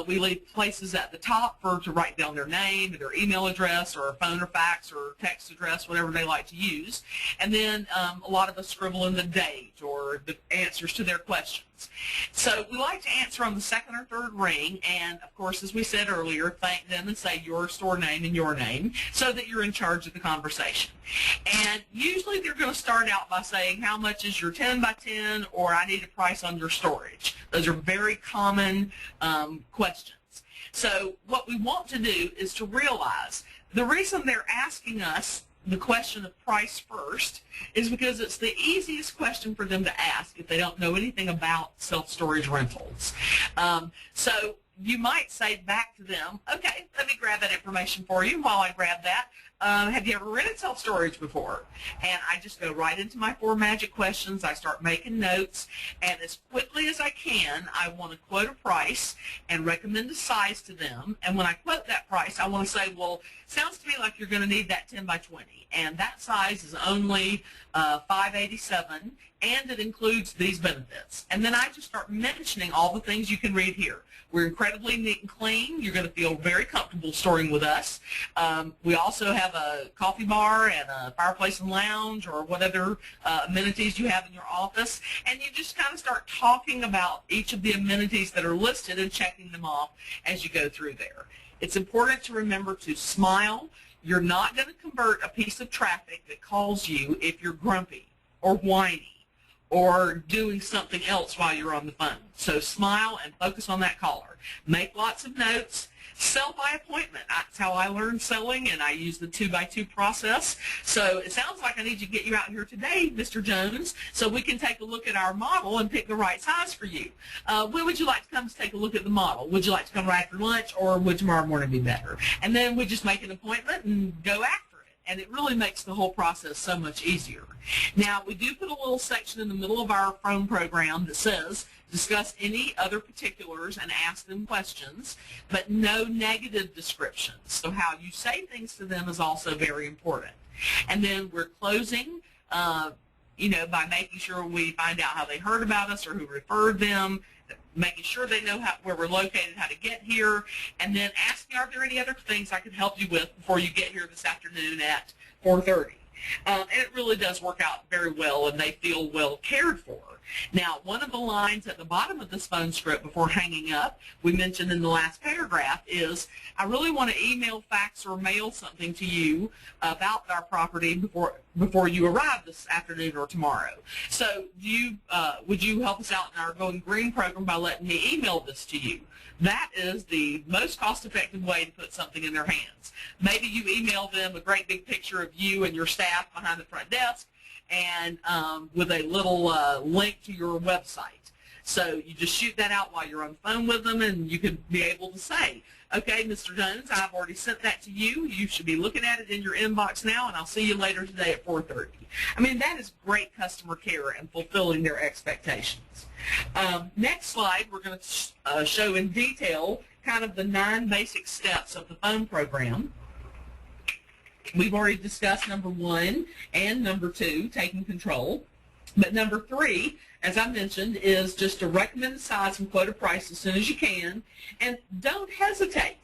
We leave places at the top to write down their name, their email address, or phone or fax or text address, whatever they like to use. And then a lot of us scribble in the date or the answers to their questions. So we like to answer on the 2nd or 3rd ring, and of course, as we said earlier, thank them and say your store name and your name so that you're in charge of the conversation. And usually they're going to start out by saying, how much is your 10 by 10, or I need a price on your storage. Those are very common questions. So what we want to do is to realize the reason they're asking us the question of price first is because it's the easiest question for them to ask if they don't know anything about self-storage rentals. So you might say back to them, okay, let me grab that information for you. While I grab that, have you ever rented self-storage before? And I just go right into my 4 magic questions. I start making notes, and as quickly as I can, I want to quote a price and recommend a size to them. And when I quote that price, I want to say, well, sounds to me like you're going to need that 10 by 20, and that size is only $587, and it includes these benefits. And then I just start mentioning all the things you can read here. We're incredibly neat and clean. You're going to feel very comfortable storing with us. We also have a coffee bar and a fireplace and lounge, or what other amenities you have in your office. And you just kind of start talking about each of the amenities that are listed and checking them off as you go through there. It's important to remember to smile. You're not going to convert a piece of traffic that calls you if you're grumpy or whiny or doing something else while you're on the phone. So smile and focus on that caller. Make lots of notes. Sell by appointment. That's how I learned selling, and I use the 2x2 process. So it sounds like I need to get you out here today, Mr. Jones, so we can take a look at our model and pick the right size for you. When would you like to come to take a look at the model? Would you like to come right after lunch, or would tomorrow morning be better? And then we just make an appointment and go after it. And it really makes the whole process so much easier. Now, we do put a little section in the middle of our phone program that says, discuss any other particulars and ask them questions, but no negative descriptions. So how you say things to them is also very important. And then we're closing, by making sure we find out how they heard about us or who referred them, making sure they know where we're located, how to get here, and then asking, are there any other things I can help you with before you get here this afternoon at 4:30? And it really does work out very well, and they feel well cared for. Now, one of the lines at the bottom of this phone script before hanging up, we mentioned in the last paragraph, is I really want to email, fax, or mail something to you about our property before you arrive this afternoon or tomorrow. So would you help us out in our Going Green program by letting me email this to you? That is the most cost-effective way to put something in their hands. Maybe you email them a great big picture of you and your staff behind the front desk, and with a little link to your website. So you just shoot that out while you're on the phone with them, and you could be able to say, okay, Mr. Jones, I've already sent that to you. You should be looking at it in your inbox now, and I'll see you later today at 4:30. I mean, that is great customer care and fulfilling their expectations. Next slide, we're going to show in detail kind of the 9 basic steps of the phone program. We've already discussed number 1 and number 2, taking control. But number 3, as I mentioned, is just to recommend a size and quote a price as soon as you can. And don't hesitate.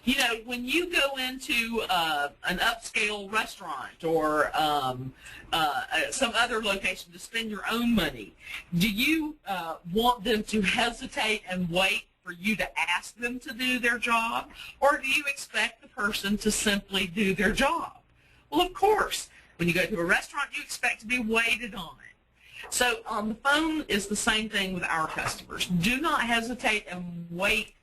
You know, when you go into an upscale restaurant or some other location to spend your own money, do you want them to hesitate and wait for you to ask them to do their job, or do you expect the person to simply do their job? Well, of course, when you go to a restaurant, you expect to be waited on. So on the phone is the same thing with our customers. Do not hesitate and wait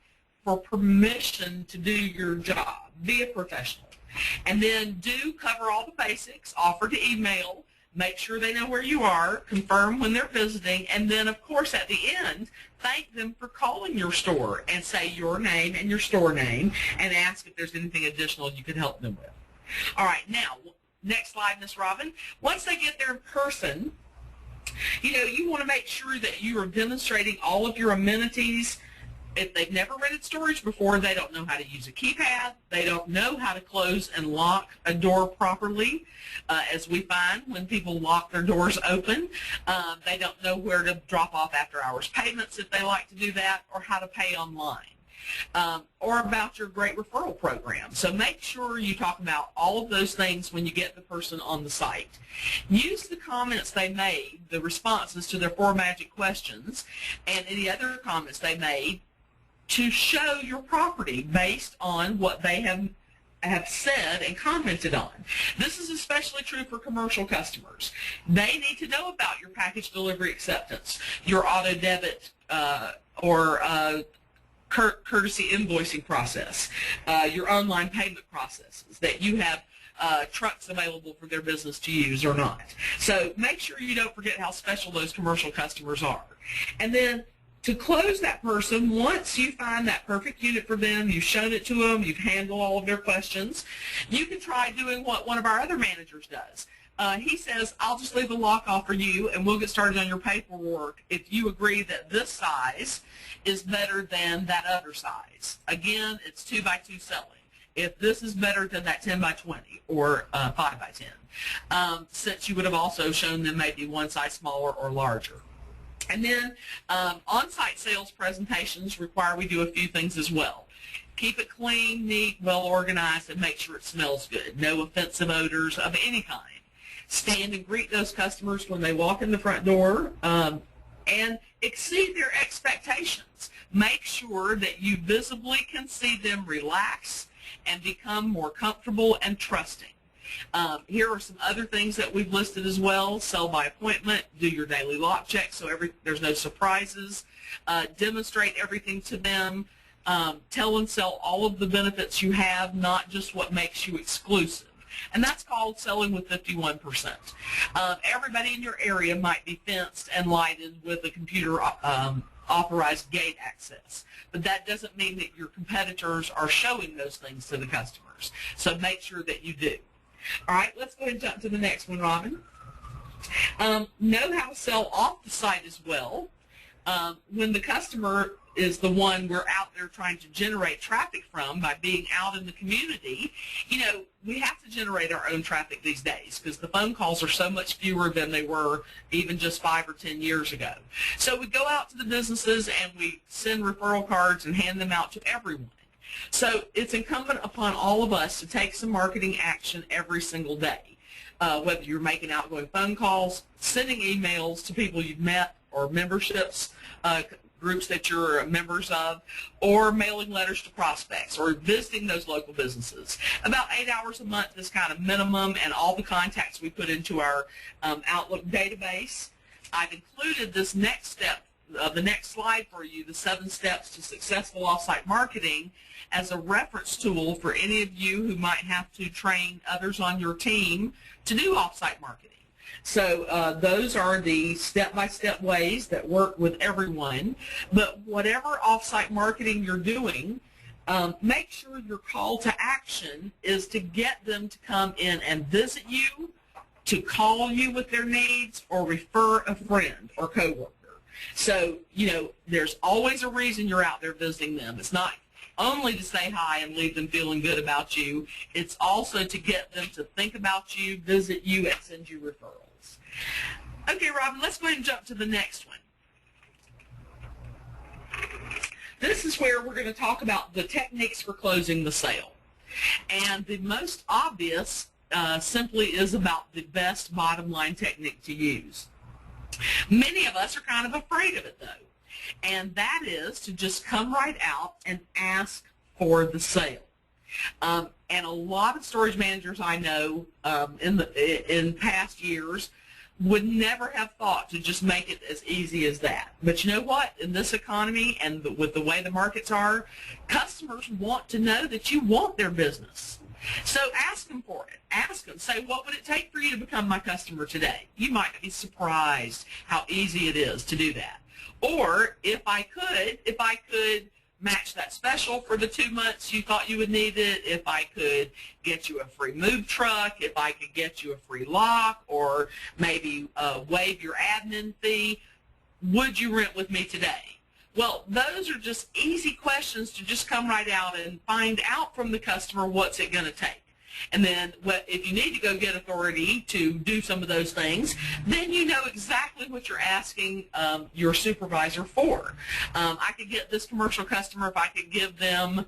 for permission to do your job. Be a professional. And then do cover all the basics, offer to email, make sure they know where you are, confirm when they're visiting, and then, of course, at the end, thank them for calling your store and say your name and your store name and ask if there's anything additional you could help them with. All right, now, next slide, Ms. Robin. Once they get there in person, you want to make sure that you are demonstrating all of your amenities. If they've never rented storage before, they don't know how to use a keypad. They don't know how to close and lock a door properly, as we find when people lock their doors open. They don't know where to drop off after-hours payments if they like to do that, or how to pay online, or about your great referral program. So make sure you talk about all of those things when you get the person on the site. Use the comments they made, the responses to their 4 magic questions, and any other comments they made to show your property based on what they have said and commented on. This is especially true for commercial customers. They need to know about your package delivery acceptance, your auto debit or courtesy invoicing process, your online payment processes, that you have trucks available for their business to use or not. So make sure you don't forget how special those commercial customers are. And then to close that person, once you find that perfect unit for them, you've shown it to them, you've handled all of their questions, you can try doing what one of our other managers does. He says, I'll just leave a lock off for you and we'll get started on your paperwork if you agree that this size is better than that other size. Again, it's 2x2 selling. If this is better than that 10x20 or 5x10, since you would have also shown them maybe one size smaller or larger. And then on-site sales presentations require we do a few things as well. Keep it clean, neat, well organized, and make sure it smells good. No offensive odors of any kind. Stand and greet those customers when they walk in the front door, and exceed their expectations. Make sure that you visibly can see them relax and become more comfortable and trusting. Here are some other things that we've listed as well. Sell by appointment, do your daily lock check so there's no surprises, demonstrate everything to them, tell and sell all of the benefits you have, not just what makes you exclusive. And that's called selling with 51%. Everybody in your area might be fenced and lighted with a computer authorized gate access, but that doesn't mean that your competitors are showing those things to the customers. So make sure that you do. All right, let's go ahead and jump to the next one, Robin. Know how to sell off the site as well. When the customer is the one we're out there trying to generate traffic from by being out in the community, you know, we have to generate our own traffic these days because the phone calls are so much fewer than they were even just 5 or 10 years ago. So we go out to the businesses and we send referral cards and hand them out to everyone. So it's incumbent upon all of us to take some marketing action every single day, whether you're making outgoing phone calls, sending emails to people you've met or memberships, groups that you're members of, or mailing letters to prospects, or visiting those local businesses. About 8 hours a month is kind of minimum, and all the contacts we put into our Outlook database. I've included this next step, the next slide for you, the 7 steps to successful offsite marketing, as a reference tool for any of you who might have to train others on your team to do offsite marketing. So those are the step-by-step ways that work with everyone. But whatever offsite marketing you're doing, make sure your call to action is to get them to come in and visit you, to call you with their needs, or refer a friend or coworker. So, you know, there's always a reason you're out there visiting them. It's not only to say hi and leave them feeling good about you. It's also to get them to think about you, visit you, and send you referrals. Okay, Robin, let's go ahead and jump to the next one. This is where we're going to talk about the techniques for closing the sale. And the most obvious simply is about the best bottom line technique to use. Many of us are kind of afraid of it, though. And that is to just come right out and ask for the sale. And a lot of storage managers I know in past years would never have thought to just make it as easy as that. But you know what? In this economy and with the way the markets are, customers want to know that you want their business. So ask them for it. Ask them. Say, what would it take for you to become my customer today? You might be surprised how easy it is to do that. Or if I could match that special for the 2 months you thought you would need it, if I could get you a free move truck, if I could get you a free lock, or maybe waive your admin fee, would you rent with me today? Well, those are just easy questions to just come right out and find out from the customer what's it going to take. And then if you need to go get authority to do some of those things, then you know exactly what you're asking your supervisor for. I could get this commercial customer if I could give them,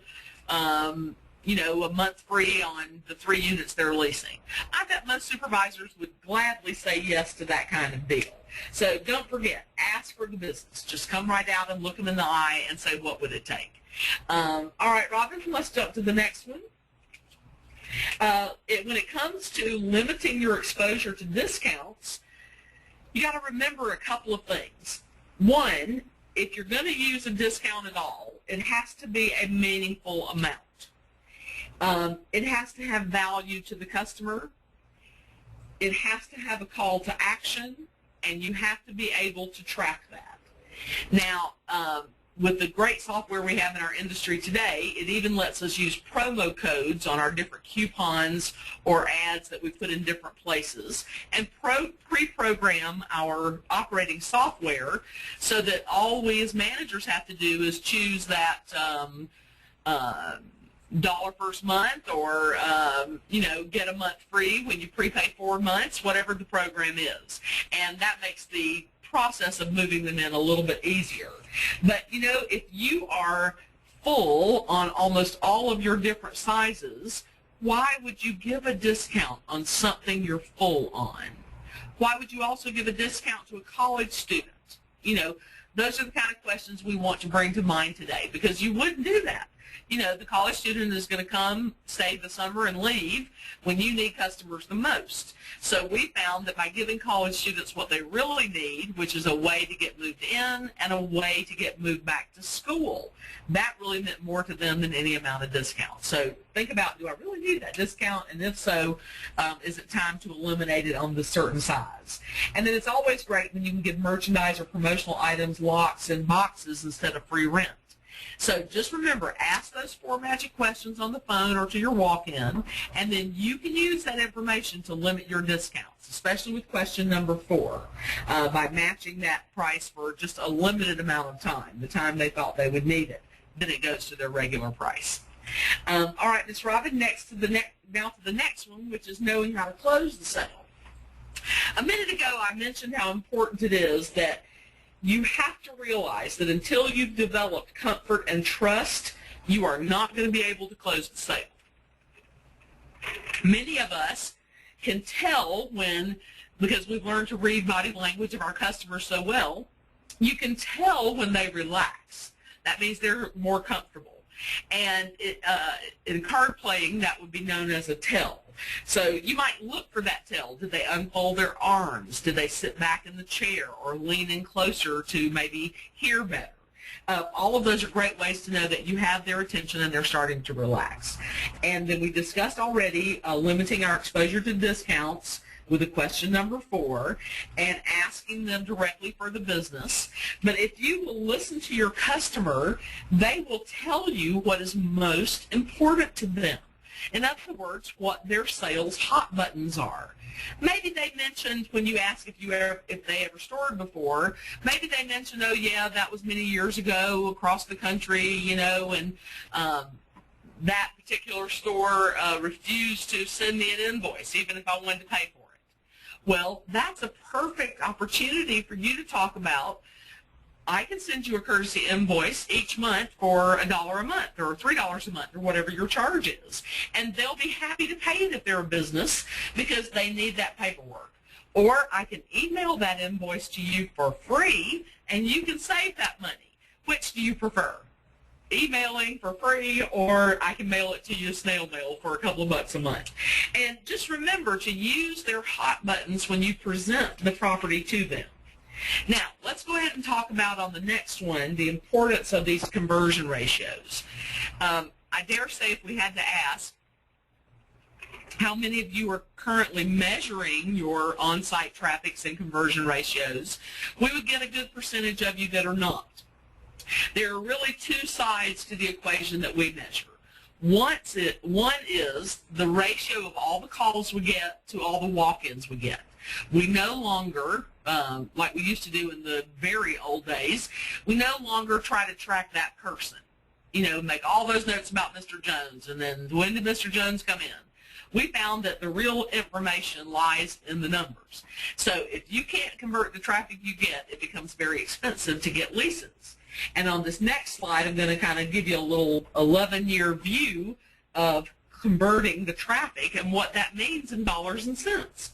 you know, a month free on the 3 units they're leasing. I bet most supervisors would gladly say yes to that kind of deal. So don't forget, ask for the business. Just come right out and look them in the eye and say, what would it take? All right, Robin, let's jump to the next one. When it comes to limiting your exposure to discounts, you got to remember a couple of things. One, if you're going to use a discount at all, it has to be a meaningful amount. It has to have value to the customer. It has to have a call to action, and you have to be able to track that. Now, with the great software we have in our industry today, it even lets us use promo codes on our different coupons or ads that we put in different places, and pre-program our operating software so that all we as managers have to do is choose that dollar first month, or get a month free when you prepay 4 months, whatever the program is, and that makes the process of moving them in a little bit easier. But if you are full on almost all of your different sizes, why would you give a discount on something you're full on? Why would you also give a discount to a college student? Those are the kind of questions we want to bring to mind today, because you wouldn't do that. The college student is going to come, stay the summer, and leave when you need customers the most. So we found that by giving college students what they really need, which is a way to get moved in and a way to get moved back to school, that really meant more to them than any amount of discount. So think about, do I really need that discount? And if so, is it time to eliminate it on the certain size? And then it's always great when you can give merchandise or promotional items, locks, and boxes instead of free rent. So just remember, ask those 4 magic questions on the phone or to your walk-in, and then you can use that information to limit your discounts, especially with question number 4, by matching that price for just a limited amount of time, the time they thought they would need it. Then it goes to their regular price. All right, Ms. Robin, now to the next one, which is knowing how to close the sale. A minute ago, I mentioned how important it is that you have to realize that until you've developed comfort and trust, you are not going to be able to close the sale. Many of us can tell because we've learned to read body language of our customers so well, you can tell when they relax. That means they're more comfortable. And in card playing, that would be known as a tell. So you might look for that tell. Did they unfold their arms? Did they sit back in the chair or lean in closer to maybe hear better? All of those are great ways to know that you have their attention and they're starting to relax. And then we discussed already limiting our exposure to discounts with a question number 4 and asking them directly for the business. But if you will listen to your customer, they will tell you what is most important to them. In other words, what their sales hot buttons are. Maybe they mentioned, when you ask if they ever stored before, maybe they mentioned, oh yeah, that was many years ago across the country, and that particular store refused to send me an invoice even if I wanted to pay for it. Well, that's a perfect opportunity for you to talk about, I can send you a courtesy invoice each month for $1 a month or $3 a month or whatever your charge is. And they'll be happy to pay it if they're a business because they need that paperwork. Or I can email that invoice to you for free and you can save that money. Which do you prefer? Emailing for free, or I can mail it to you snail mail for a couple of bucks a month. And just remember to use their hot buttons when you present the property to them. Now, let's go ahead and talk about on the next one the importance of these conversion ratios. I dare say if we had to ask how many of you are currently measuring your on-site traffics and conversion ratios, we would get a good percentage of you that are not. There are really 2 sides to the equation that we measure. One is the ratio of all the calls we get to all the walk-ins we get. We no longer, like we used to do in the very old days, we no longer try to track that person. Make all those notes about Mr. Jones, and then when did Mr. Jones come in? We found that the real information lies in the numbers. So if you can't convert the traffic you get, it becomes very expensive to get leases. And on this next slide, I'm going to kind of give you a little 11-year view of converting the traffic and what that means in dollars and cents.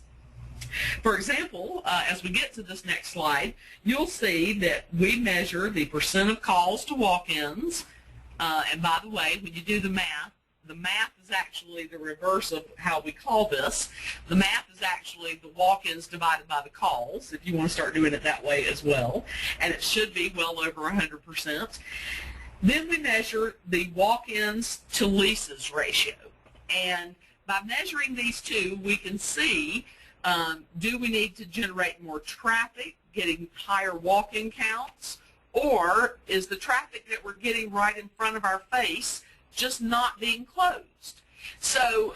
For example, as we get to this next slide, you'll see that we measure the percent of calls to walk-ins. And by the way, when you do the math, the math is actually the reverse of how we call this. The math is actually the walk-ins divided by the calls, if you want to start doing it that way as well, and it should be well over 100%. Then we measure the walk-ins to leases ratio, and by measuring these two, we can see, do we need to generate more traffic, getting higher walk-in counts, or is the traffic that we're getting right in front of our face just not being closed? So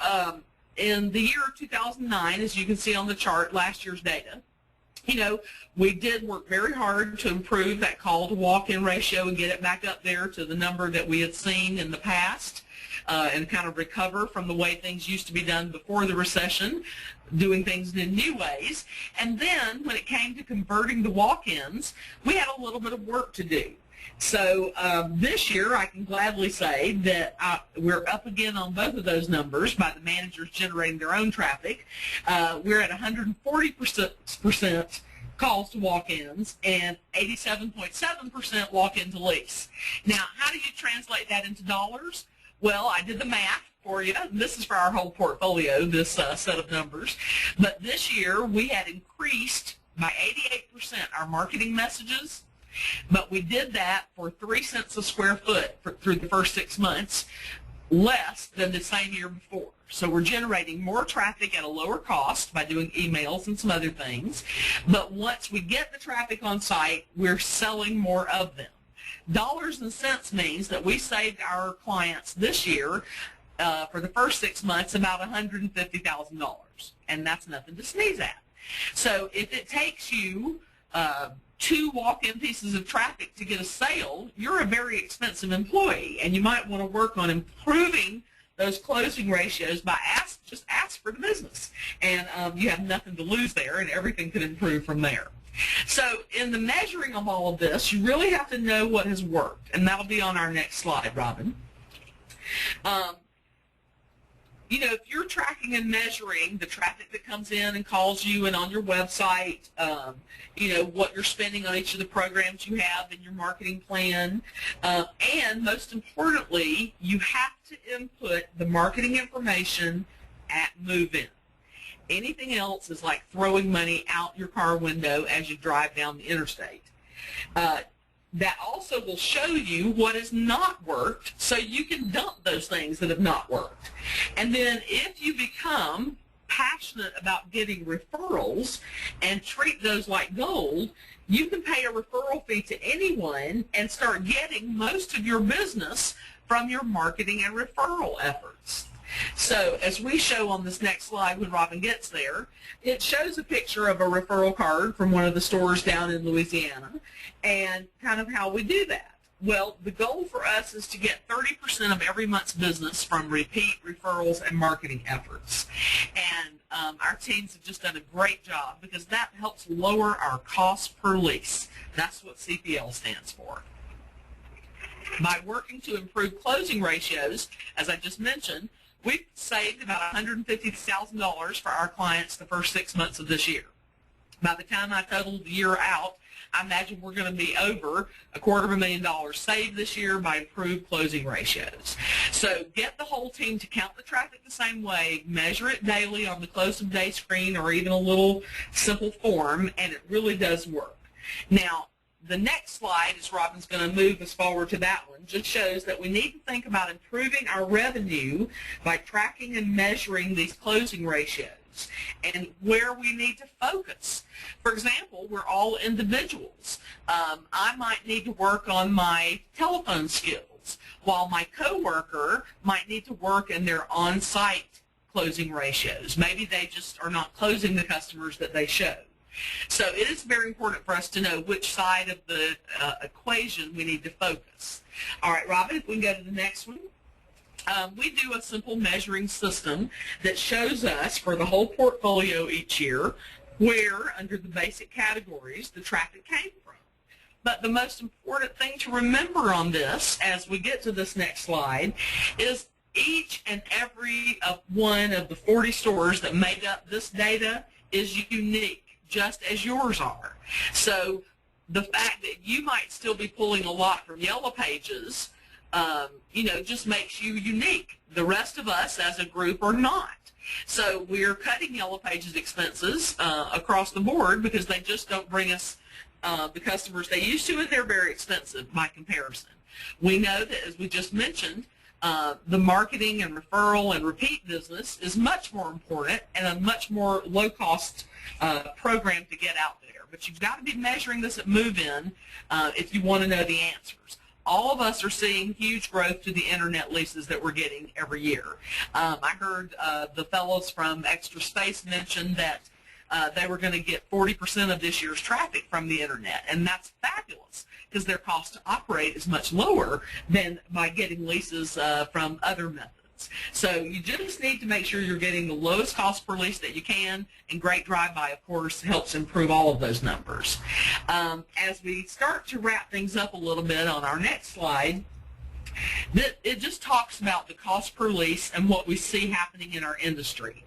in the year 2009, as you can see on the chart, last year's data, we did work very hard to improve that call to walk-in ratio and get it back up there to the number that we had seen in the past, and kind of recover from the way things used to be done before the recession, doing things in new ways. And then when it came to converting the walk-ins, we had a little bit of work to do. So this year, I can gladly say that we're up again on both of those numbers by the managers generating their own traffic. We're at 140% calls to walk-ins and 87.7% walk-in to lease. Now, how do you translate that into dollars? Well, I did the math for you. This is for our whole portfolio, this set of numbers. But this year, we had increased by 88% our marketing messages, but we did that for 3 cents a square foot through the first 6 months, less than the same year before. So we're generating more traffic at a lower cost by doing emails and some other things. But once we get the traffic on site, we're selling more of them. Dollars and cents means that we saved our clients this year, for the first 6 months, about $150,000, and that's nothing to sneeze at. So if it takes you 2 walk-in pieces of traffic to get a sale, you're a very expensive employee, and you might want to work on improving those closing ratios by just ask for the business, and you have nothing to lose there, and everything can improve from there. So in the measuring of all of this, you really have to know what has worked, and that'll be on our next slide, Robin. If you're tracking and measuring the traffic that comes in and calls you and on your website, what you're spending on each of the programs you have in your marketing plan, and most importantly, you have to input the marketing information at move-in. Anything else is like throwing money out your car window as you drive down the interstate. That also will show you what has not worked, so you can dump those things that have not worked. And then if you become passionate about getting referrals and treat those like gold, you can pay a referral fee to anyone and start getting most of your business from your marketing and referral efforts. So as we show on this next slide when Robin gets there, it shows a picture of a referral card from one of the stores down in Louisiana and kind of how we do that. Well, the goal for us is to get 30% of every month's business from repeat referrals and marketing efforts. And our teams have just done a great job because that helps lower our cost per lease. That's what CPL stands for. By working to improve closing ratios, as I just mentioned, we've saved about $150,000 for our clients the first 6 months of this year. By the time I total the year out, I imagine we're going to be over $250,000 saved this year by improved closing ratios. So get the whole team to count the traffic the same way, measure it daily on the close of day screen or even a little simple form, and it really does work. Now, the next slide, as Robin's going to move us forward to that one, just shows that we need to think about improving our revenue by tracking and measuring these closing ratios and where we need to focus. For example, we're all individuals. I might need to work on my telephone skills, while my coworker might need to work in their on-site closing ratios. Maybe they just are not closing the customers that they show. So it is very important for us to know which side of the equation we need to focus. All right, Robin, if we can go to the next one. We do a simple measuring system that shows us for the whole portfolio each year where, under the basic categories, the traffic came from. But the most important thing to remember on this, as we get to this next slide, is each and every one of the 40 stores that make up this data is unique, just as yours are. So the fact that you might still be pulling a lot from Yellow Pages just makes you unique. The rest of us as a group are not. So we're cutting Yellow Pages expenses across the board because they just don't bring us the customers they used to, and they're very expensive by comparison. We know that, as we just mentioned, the marketing and referral and repeat business is much more important and a much more low-cost program to get out there. But you've got to be measuring this at move-in if you want to know the answers. All of us are seeing huge growth to the internet leases that we're getting every year. I heard the fellows from Extra Space mention that they were going to get 40% of this year's traffic from the internet, and that's fabulous because their cost to operate is much lower than by getting leases from other methods. So you just need to make sure you're getting the lowest cost per lease that you can, and Great Drive-By, of course, helps improve all of those numbers. As we start to wrap things up a little bit on our next slide, it just talks about the cost per lease and what we see happening in our industry.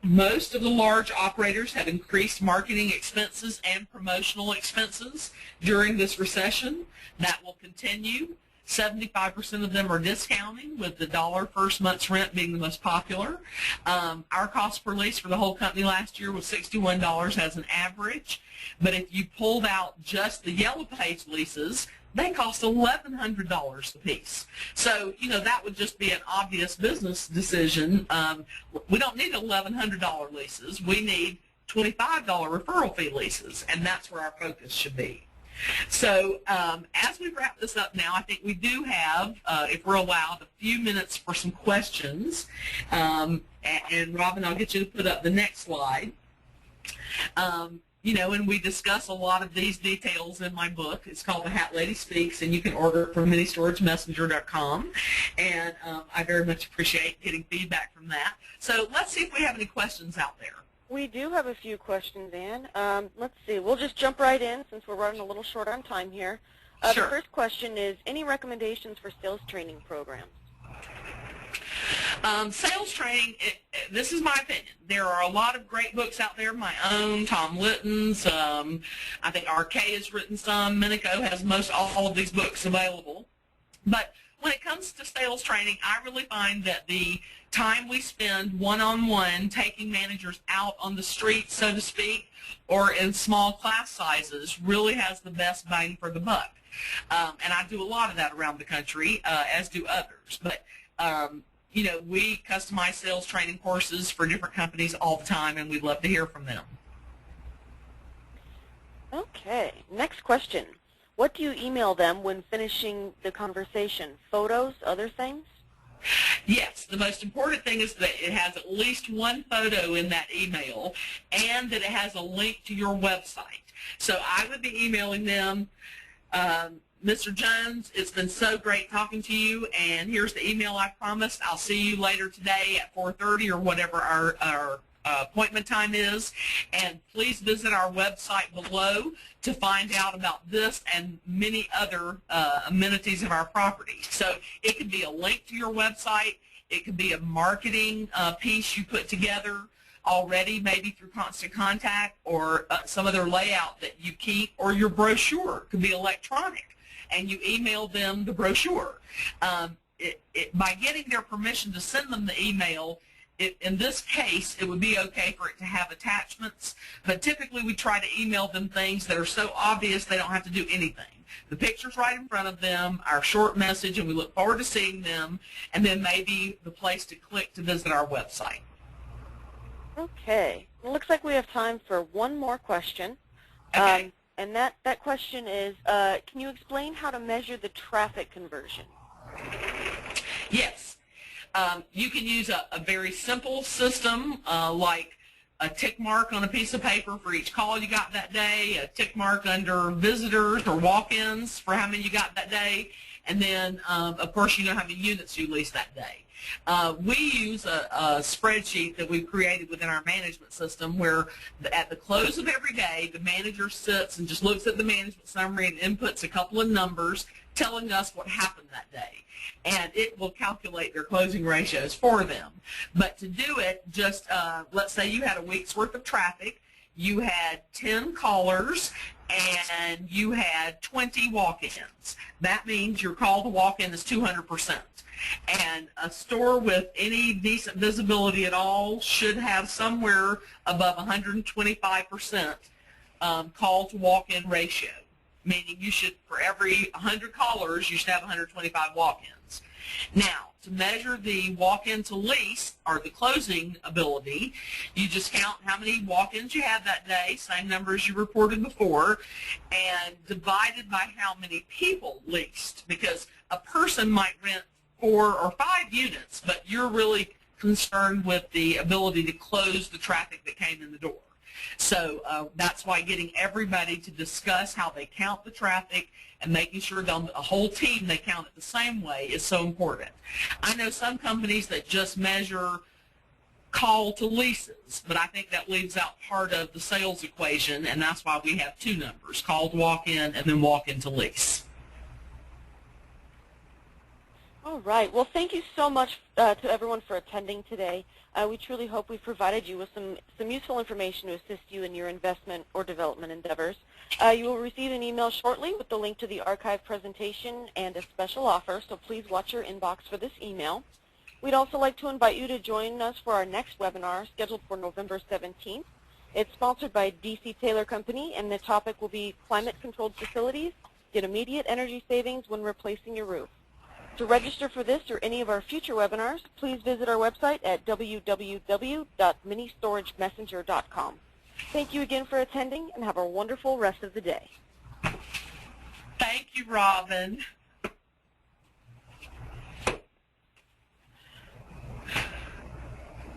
Most of the large operators have increased marketing expenses and promotional expenses during this recession. That will continue. 75% of them are discounting, with the dollar first month's rent being the most popular. Our cost per lease for the whole company last year was $61 as an average, but if you pulled out just the Yellow Page leases, they cost $1,100 a piece. So, that would just be an obvious business decision. We don't need $1,100 leases. We need $25 referral fee leases, and that's where our focus should be. So as we wrap this up now, I think we do have, if we're allowed, a few minutes for some questions. And Robin, I'll get you to put up the next slide. And we discuss a lot of these details in my book. It's called The Hat Lady Speaks, and you can order it from MiniStorageMessenger.com. And I very much appreciate getting feedback from that. So let's see if we have any questions out there. We do have a few questions, Ann. Let's see. We'll just jump right in since we're running a little short on time here. Sure. The first question is, any recommendations for sales training programs? Sales training, this is my opinion. There are a lot of great books out there, my own, Tom Litton's. I think RK has written some. Minico has most all of these books available. But when it comes to sales training, I really find that the time we spend one-on-one taking managers out on the street, so to speak, or in small class sizes really has the best bang for the buck. And I do a lot of that around the country, as do others. But, we customize sales training courses for different companies all the time, and we'd love to hear from them. Okay. Next question. What do you email them when finishing the conversation? Photos, other things? Yes, the most important thing is that it has at least one photo in that email and that it has a link to your website. So I would be emailing them, Mr. Jones, it's been so great talking to you, and here's the email I promised. I'll see you later today at 4:30 or whatever our appointment time is, and please visit our website below to find out about this and many other amenities of our property. So it could be a link to your website, it could be a marketing piece you put together already, maybe through Constant Contact, or some other layout that you keep, or your brochure could be electronic, and you email them the brochure. By getting their permission to send them the email, in this case, it would be okay for it to have attachments, but typically we try to email them things that are so obvious they don't have to do anything. The picture's right in front of them, our short message, and we look forward to seeing them, and then maybe the place to click to visit our website. Okay. It looks like we have time for one more question. Okay. And that question is, can you explain how to measure the traffic conversion? Yes. You can use a very simple system like a tick mark on a piece of paper for each call you got that day, a tick mark under visitors or walk-ins for how many you got that day, and then, of course, you know how many units you leased that day. We use a spreadsheet that we've created within our management system where at the close of every day, the manager sits and just looks at the management summary and inputs a couple of numbers telling us what happened that day. And it will calculate their closing ratios for them. But to do it, just let's say you had a week's worth of traffic. you had 10 callers and you had 20 walk-ins. That means your call to walk-in is 200%. And a store with any decent visibility at all should have somewhere above 125% call to walk-in ratio, meaning you should, for every 100 callers, you should have 125 walk-ins. Now, to measure the walk-in to lease, or the closing ability, you just count how many walk-ins you had that day, same number as you reported before, and divided by how many people leased, because a person might rent 4 or 5 units, but you're really concerned with the ability to close the traffic that came in the door. So that's why getting everybody to discuss how they count the traffic and making sure that a whole team they count it the same way is so important. I know some companies that just measure call to leases, but I think that leaves out part of the sales equation, and that's why we have 2 numbers, call to walk-in and then walk-in to lease. All right. Well, thank you so much to everyone for attending today. We truly hope we've provided you with some useful information to assist you in your investment or development endeavors. You will receive an email shortly with the link to the archive presentation and a special offer, so please watch your inbox for this email. We'd also like to invite you to join us for our next webinar scheduled for November 17th. It's sponsored by DC Taylor Company, and the topic will be climate-controlled facilities. Get immediate energy savings when replacing your roof. To register for this or any of our future webinars, please visit our website at www.ministoragemessenger.com. Thank you again for attending, and have a wonderful rest of the day. Thank you, Robin.